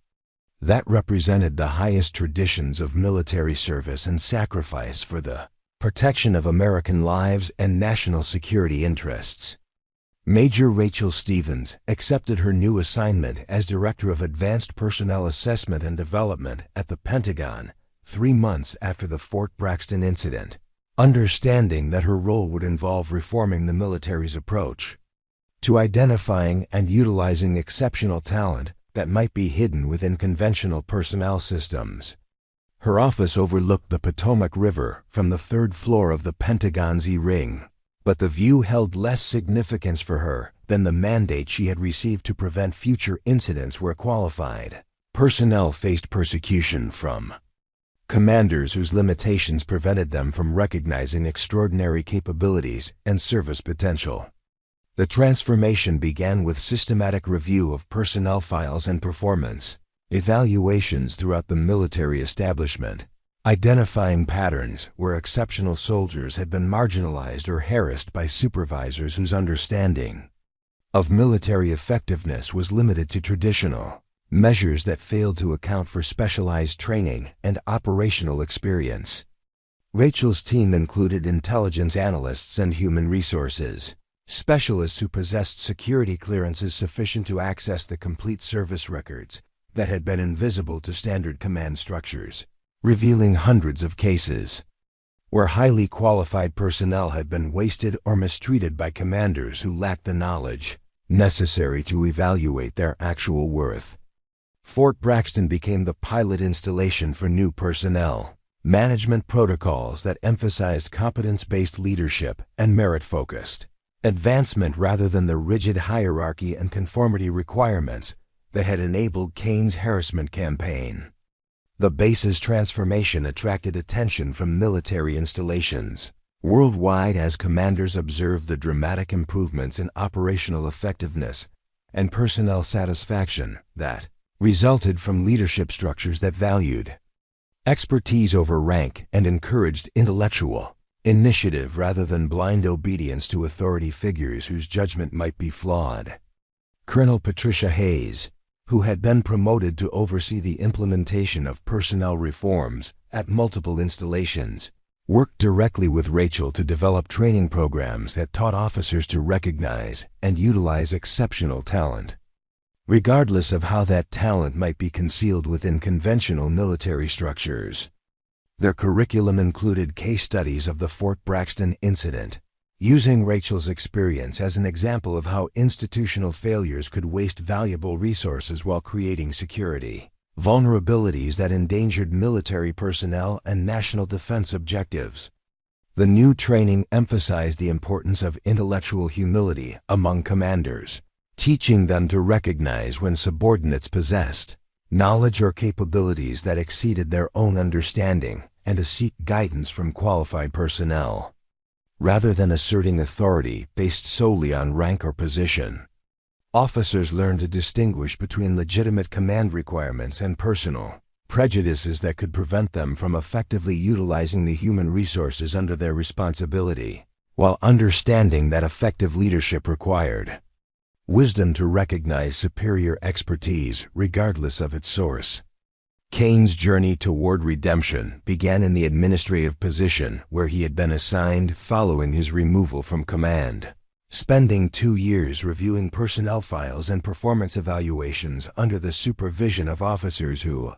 [SPEAKER 1] that represented the highest traditions of military service and sacrifice for the protection of American lives and national security interests. Major Rachel Stevens accepted her new assignment as Director of Advanced Personnel Assessment and Development at the Pentagon 3 months after the Fort Braxton incident, understanding that her role would involve reforming the military's approach to identifying and utilizing exceptional talent that might be hidden within conventional personnel systems. Her office overlooked the Potomac River from the 3rd floor of the Pentagon's E-Ring, but the view held less significance for her than the mandate she had received to prevent future incidents where qualified personnel faced persecution from commanders whose limitations prevented them from recognizing extraordinary capabilities and service potential. The transformation began with systematic review of personnel files and performance evaluations throughout the military establishment, identifying patterns where exceptional soldiers had been marginalized or harassed by supervisors whose understanding of military effectiveness was limited to traditional measures that failed to account for specialized training and operational experience. Rachel's team included intelligence analysts and human resources specialists who possessed security clearances sufficient to access the complete service records that had been invisible to standard command structures, revealing hundreds of cases where highly qualified personnel had been wasted or mistreated by commanders who lacked the knowledge necessary to evaluate their actual worth. Fort Braxton became the pilot installation for new personnel management protocols that emphasized competence-based leadership and merit-focused advancement rather than the rigid hierarchy and conformity requirements that had enabled Kane's harassment campaign. The base's transformation attracted attention from military installations worldwide as commanders observed the dramatic improvements in operational effectiveness and personnel satisfaction that resulted from leadership structures that valued expertise over rank and encouraged intellectual initiative rather than blind obedience to authority figures whose judgment might be flawed. Colonel Patricia Hayes, who had been promoted to oversee the implementation of personnel reforms at multiple installations, worked directly with Rachel to develop training programs that taught officers to recognize and utilize exceptional talent, regardless of how that talent might be concealed within conventional military structures. Their curriculum included case studies of the Fort Braxton incident, using Rachel's experience as an example of how institutional failures could waste valuable resources while creating security vulnerabilities that endangered military personnel and national defense objectives. The new training emphasized the importance of intellectual humility among commanders, teaching them to recognize when subordinates possessed knowledge or capabilities that exceeded their own understanding and to seek guidance from qualified personnel, rather than asserting authority based solely on rank or position. Officers learned to distinguish between legitimate command requirements and personal prejudices that could prevent them from effectively utilizing the human resources under their responsibility, while understanding that effective leadership required wisdom to recognize superior expertise regardless of its source. Kane's journey toward redemption began in the administrative position where he had been assigned following his removal from command. Spending 2 years reviewing personnel files and performance evaluations under the supervision of officers who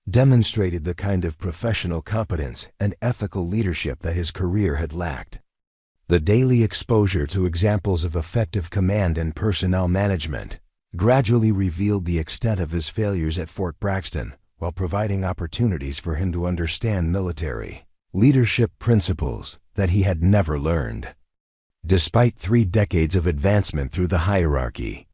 [SPEAKER 1] demonstrated the kind of professional competence and ethical leadership that his career had lacked. The daily exposure to examples of effective command and personnel management gradually revealed the extent of his failures at Fort Braxton, while providing opportunities for him to understand military leadership principles that he had never learned. Despite 3 decades of advancement through the hierarchy,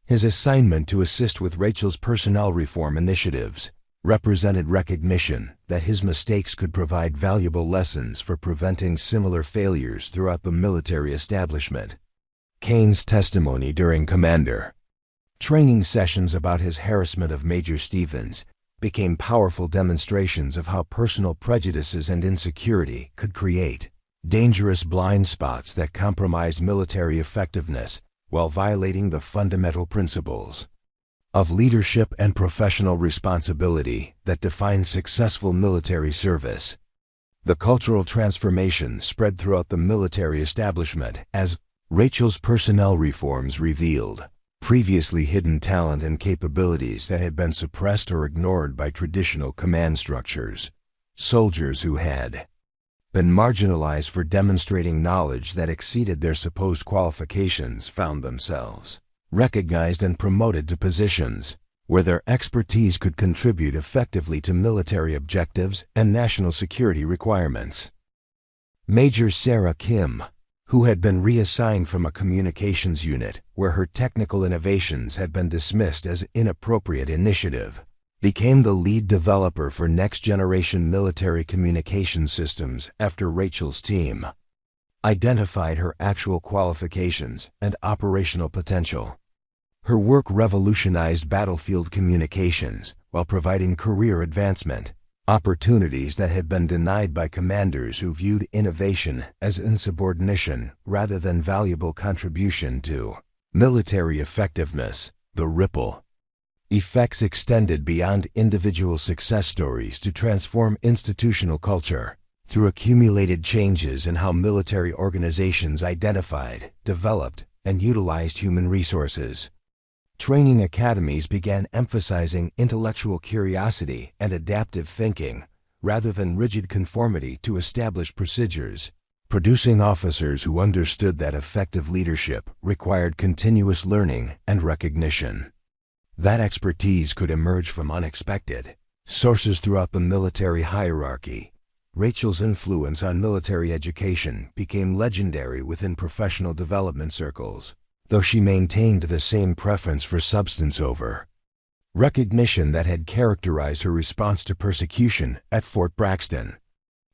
[SPEAKER 1] his assignment to assist with Rachel's personnel reform initiatives represented recognition that his mistakes could provide valuable lessons for preventing similar failures throughout the military establishment. Kane's testimony during commander training sessions about his harassment of Major Stevens became powerful demonstrations of how personal prejudices and insecurity could create dangerous blind spots that compromised military effectiveness while violating the fundamental principles of leadership and professional responsibility that define successful military service. The cultural transformation spread throughout the military establishment as Rachel's personnel reforms revealed previously hidden talent and capabilities that had been suppressed or ignored by traditional command structures. Soldiers who had been marginalized for demonstrating knowledge that exceeded their supposed qualifications found themselves recognized and promoted to positions where their expertise could contribute effectively to military objectives and national security requirements. Major Sarah Kim, who had been reassigned from a communications unit where her technical innovations had been dismissed as inappropriate initiative, became the lead developer for next-generation military communication systems after Rachel's team identified her actual qualifications and operational potential. Her work revolutionized battlefield communications while providing career advancement opportunities that had been denied by commanders who viewed innovation as insubordination rather than valuable contribution to military effectiveness. The ripple effects extended beyond individual success stories to transform institutional culture through accumulated changes in how military organizations identified, developed, and utilized human resources. Training academies began emphasizing intellectual curiosity and adaptive thinking rather than rigid conformity to established procedures, producing officers who understood that effective leadership required continuous learning and recognition. That expertise could emerge from unexpected sources throughout the military hierarchy. Rachel's influence on military education became legendary within professional development circles, though she maintained the same preference for substance over recognition that had characterized her response to persecution at Fort Braxton.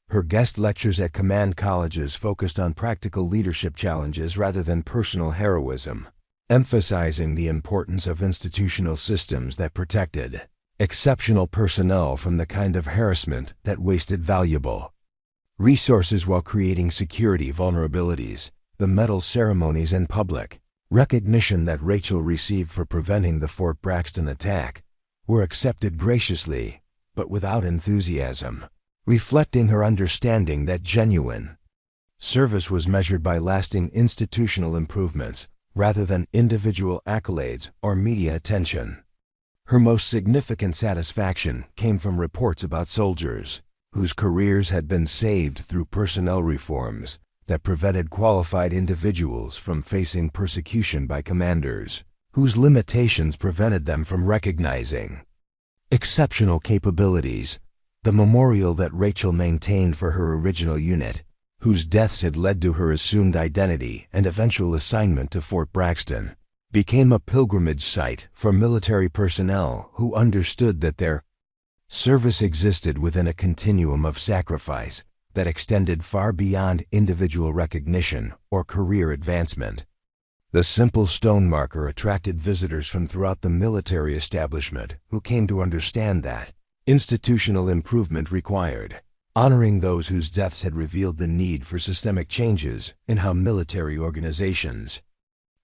[SPEAKER 1] Her guest lectures at command colleges focused on practical leadership challenges rather than personal heroism, emphasizing the importance of institutional systems that protected exceptional personnel from the kind of harassment that wasted valuable resources while creating security vulnerabilities. The medal ceremonies and public recognition that Rachel received for preventing the Fort Braxton attack were accepted graciously, but without enthusiasm, reflecting her understanding that genuine service was measured by lasting institutional improvements rather than individual accolades or media attention. Her most significant satisfaction came from reports about soldiers whose careers had been saved through personnel reforms that prevented qualified individuals from facing persecution by commanders whose limitations prevented them from recognizing exceptional capabilities. The memorial that Rachel maintained for her original unit, whose deaths had led to her assumed identity and eventual assignment to Fort Braxton, became a pilgrimage site for military personnel who understood that their service existed within a continuum of sacrifice that extended far beyond individual recognition or career advancement. The simple stone marker attracted visitors from throughout the military establishment who came to understand that Institutional improvement required. Honoring those whose deaths had revealed the need for systemic changes in how military organizations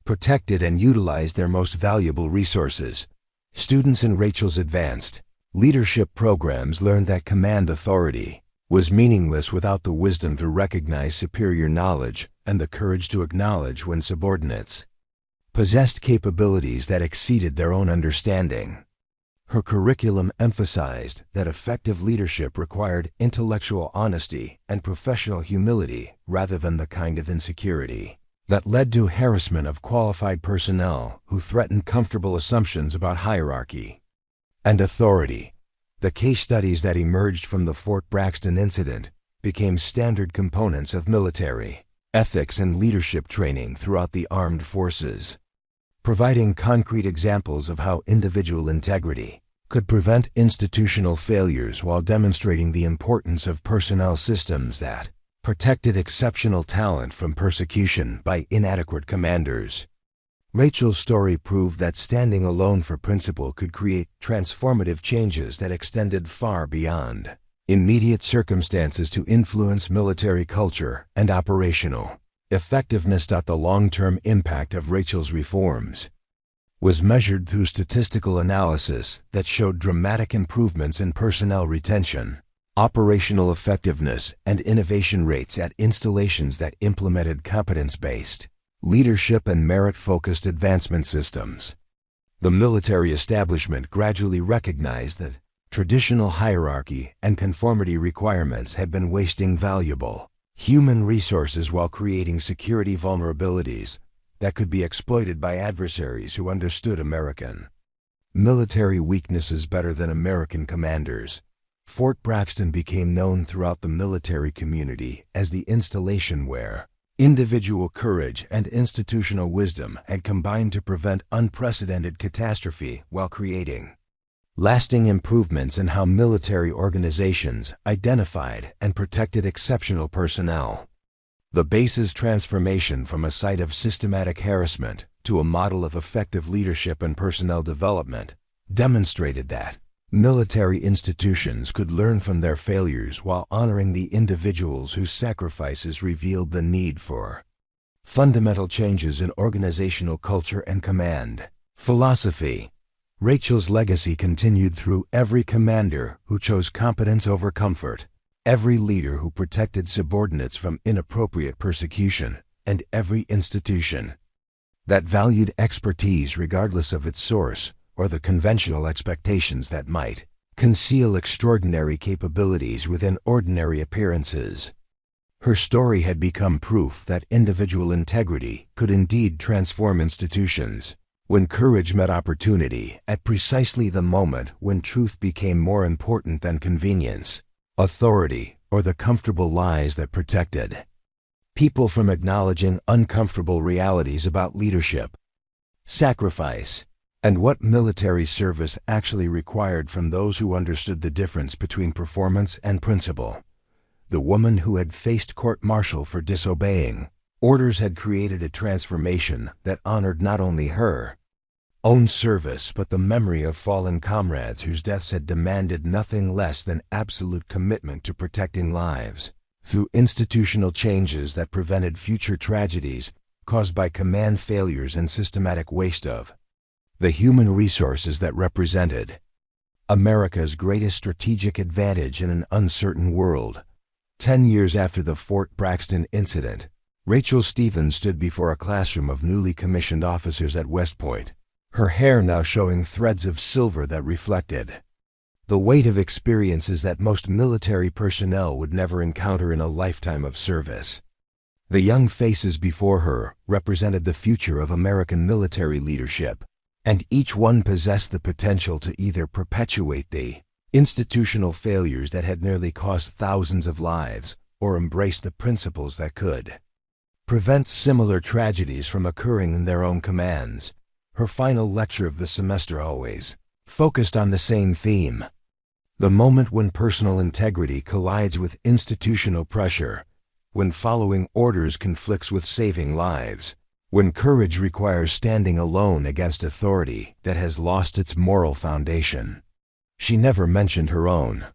[SPEAKER 1] protected and utilized their most valuable resources. Students in Rachel's advanced leadership programs learned that command authority was meaningless without the wisdom to recognize superior knowledge and the courage to acknowledge when subordinates possessed capabilities that exceeded their own understanding. Her curriculum emphasized that effective leadership required intellectual honesty and professional humility rather than the kind of insecurity that led to harassment of qualified personnel who threatened comfortable assumptions about hierarchy and authority. The case studies that emerged from the Fort Braxton incident became standard components of military ethics and leadership training throughout the armed forces, providing concrete examples of how individual integrity could prevent institutional failures while demonstrating the importance of personnel systems that protected exceptional talent from persecution by inadequate commanders. Rachel's story proved that standing alone for principle could create transformative changes that extended far beyond immediate circumstances to influence military culture and operational effectiveness. The long-term impact of Rachel's reforms was measured through statistical analysis that showed dramatic improvements in personnel retention, operational effectiveness, and innovation rates at installations that implemented competence-based leadership and merit-focused advancement systems. The military establishment gradually recognized that traditional hierarchy and conformity requirements had been wasting valuable human resources while creating security vulnerabilities that could be exploited by adversaries who understood American military weaknesses better than American commanders. Fort Braxton became known throughout the military community as the installation where individual courage and institutional wisdom had combined to prevent unprecedented catastrophe while creating lasting improvements in how military organizations identified and protected exceptional personnel. The base's transformation from a site of systematic harassment to a model of effective leadership and personnel development demonstrated that military institutions could learn from their failures while honoring the individuals whose sacrifices revealed the need for fundamental changes in organizational culture and command philosophy. Rachel's legacy continued through every commander who chose competence over comfort, every leader who protected subordinates from inappropriate persecution, and every institution that valued expertise regardless of its source or the conventional expectations that might conceal extraordinary capabilities within ordinary appearances. Her story had become proof that individual integrity could indeed transform institutions. When courage met opportunity at precisely the moment when truth became more important than convenience, authority, or the comfortable lies that protected people from acknowledging uncomfortable realities about leadership, sacrifice, and what military service actually required from those who understood the difference between performance and principle. The woman who had faced court-martial for disobeying orders had created a transformation that honored not only her own service but the memory of fallen comrades whose deaths had demanded nothing less than absolute commitment to protecting lives. Through institutional changes that prevented future tragedies caused by command failures and systematic waste of the human resources that represented America's greatest strategic advantage in an uncertain world. 10 years after the Fort Braxton incident, Rachel Stevens stood before a classroom of newly commissioned officers at West Point, her hair now showing threads of silver that reflected the weight of experiences that most military personnel would never encounter in a lifetime of service. The young faces before her represented the future of American military leadership, and each one possessed the potential to either perpetuate the institutional failures that had nearly cost thousands of lives or embrace the principles that could prevent similar tragedies from occurring in their own commands. Her final lecture of the semester always focused on the same theme: the moment when personal integrity collides with institutional pressure, when following orders conflicts with saving lives, when courage requires standing alone against authority that has lost its moral foundation. She never mentioned her own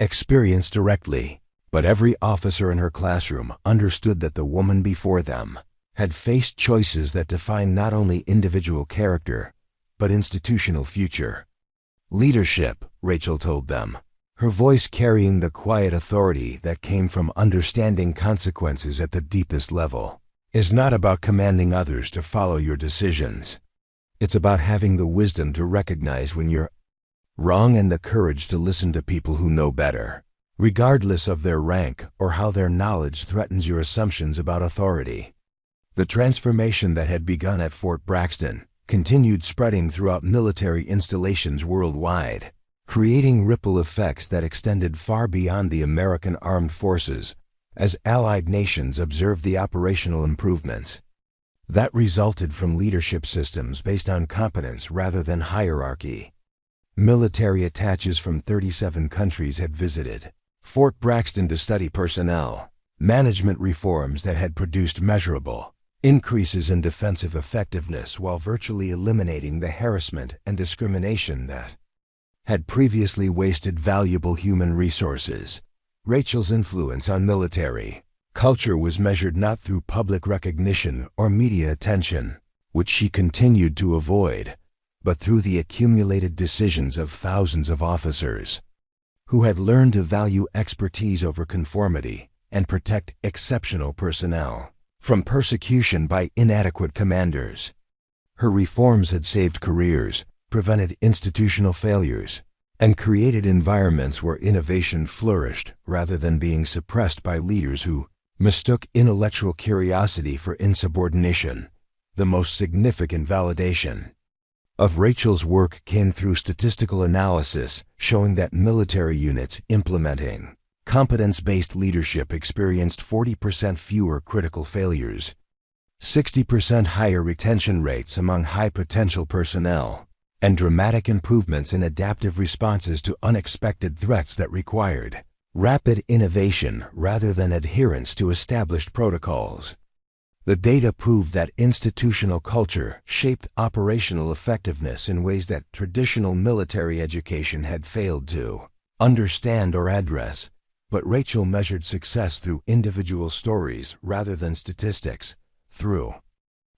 [SPEAKER 1] experience directly, but every officer in her classroom understood that the woman before them had faced choices that define not only individual character, but institutional future. Leadership, Rachel told them, her voice carrying the quiet authority that came from understanding consequences at the deepest level, is not about commanding others to follow your decisions. It's about having the wisdom to recognize when you're wrong and the courage to listen to people who know better, regardless of their rank or how their knowledge threatens your assumptions about authority. The transformation that had begun at Fort Braxton continued spreading throughout military installations worldwide, creating ripple effects that extended far beyond the American armed forces as allied nations observed the operational improvements that resulted from leadership systems based on competence rather than hierarchy. Military attaches from 37 countries had visited Fort Braxton to study personnel management reforms that had produced measurable increases in defensive effectiveness while virtually eliminating the harassment and discrimination that had previously wasted valuable human resources. Rachel's influence on military culture was measured not through public recognition or media attention, which she continued to avoid, but through the accumulated decisions of thousands of officers who had learned to value expertise over conformity and protect exceptional personnel from persecution by inadequate commanders. Her reforms had saved careers, prevented institutional failures, and created environments where innovation flourished rather than being suppressed by leaders who mistook intellectual curiosity for insubordination. The most significant validation of Rachel's work came through statistical analysis showing that military units implementing competence-based leadership experienced 40% fewer critical failures, 60% higher retention rates among high-potential personnel, and dramatic improvements in adaptive responses to unexpected threats that required rapid innovation rather than adherence to established protocols. The data proved that institutional culture shaped operational effectiveness in ways that traditional military education had failed to understand or address. But Rachel measured success through individual stories rather than statistics, through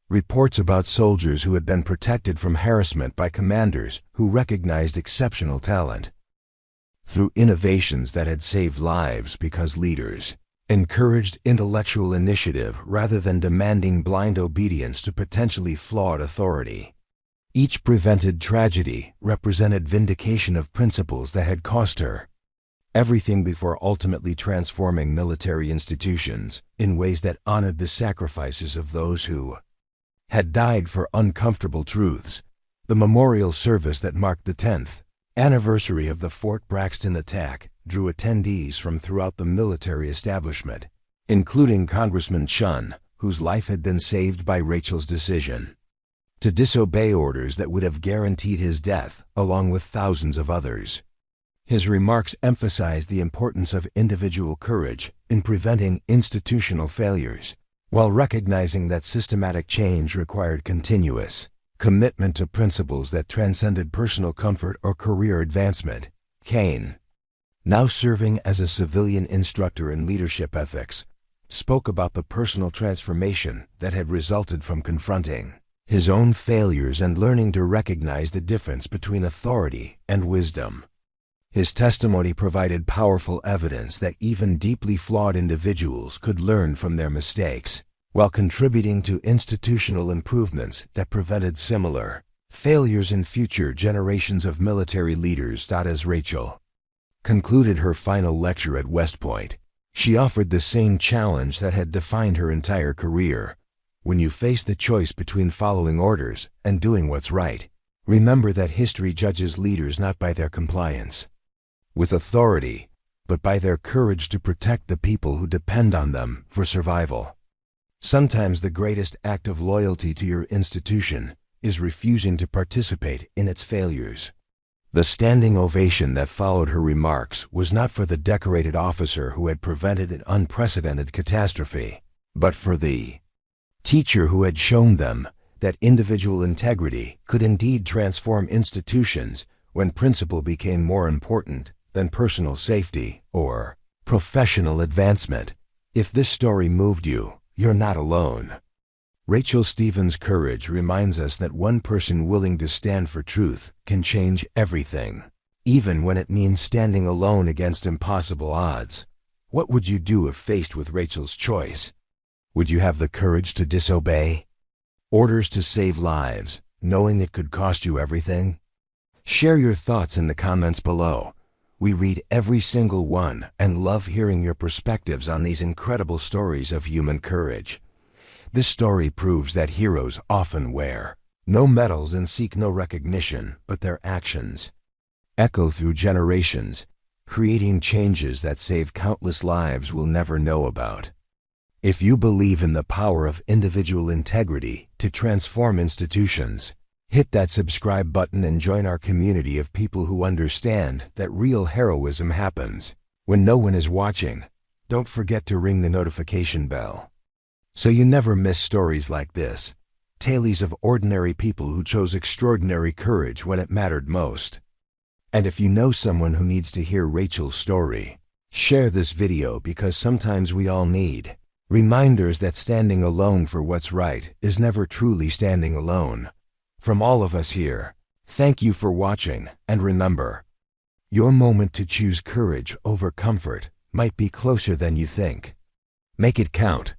[SPEAKER 1] reports about soldiers who had been protected from harassment by commanders who recognized exceptional talent, through innovations that had saved lives because leaders encouraged intellectual initiative rather than demanding blind obedience to potentially flawed authority. Each prevented tragedy represented vindication of principles that had cost her everything before ultimately transforming military institutions in ways that honored the sacrifices of those who had died for uncomfortable truths. The memorial service that marked the 10th anniversary of the Fort Braxton attack drew attendees from throughout the military establishment, including Congressman Chun, whose life had been saved by Rachel's decision to disobey orders that would have guaranteed his death, along with thousands of others. His remarks emphasized the importance of individual courage in preventing institutional failures, while recognizing that systematic change required continuous commitment to principles that transcended personal comfort or career advancement. Kane, now serving as a civilian instructor in leadership ethics, spoke about the personal transformation that had resulted from confronting his own failures and learning to recognize the difference between authority and wisdom. His testimony provided powerful evidence that even deeply flawed individuals could learn from their mistakes, while contributing to institutional improvements that prevented similar failures in future generations of military leaders. As Rachel concluded her final lecture at West Point, she offered the same challenge that had defined her entire career. When you face the choice between following orders and doing what's right, remember that history judges leaders not by their compliance with authority, but by their courage to protect the people who depend on them for survival. Sometimes the greatest act of loyalty to your institution is refusing to participate in its failures. The standing ovation that followed her remarks was not for the decorated officer who had prevented an unprecedented catastrophe, but for the teacher who had shown them that individual integrity could indeed transform institutions when principle became more important than personal safety or professional advancement. If this story moved you, you're not alone. Rachel Stevens' courage reminds us that one person willing to stand for truth can change everything, even when it means standing alone against impossible odds. What would you do if faced with Rachel's choice? Would you have the courage to disobey? Orders to save lives, knowing it could cost you everything? Share your thoughts in the comments below. We read every single one and love hearing your perspectives on these incredible stories of human courage. This story proves that heroes often wear no medals and seek no recognition, but their actions echo through generations, creating changes that save countless lives we'll never know about. If you believe in the power of individual integrity to transform institutions, hit that subscribe button and join our community of people who understand that real heroism happens when no one is watching. Don't forget to ring the notification bell so you never miss stories like this, tales of ordinary people who chose extraordinary courage when it mattered most. And if you know someone who needs to hear Rachel's story, share this video, because sometimes we all need reminders that standing alone for what's right is never truly standing alone. From all of us here, thank you for watching, and remember, your moment to choose courage over comfort might be closer than you think. Make it count.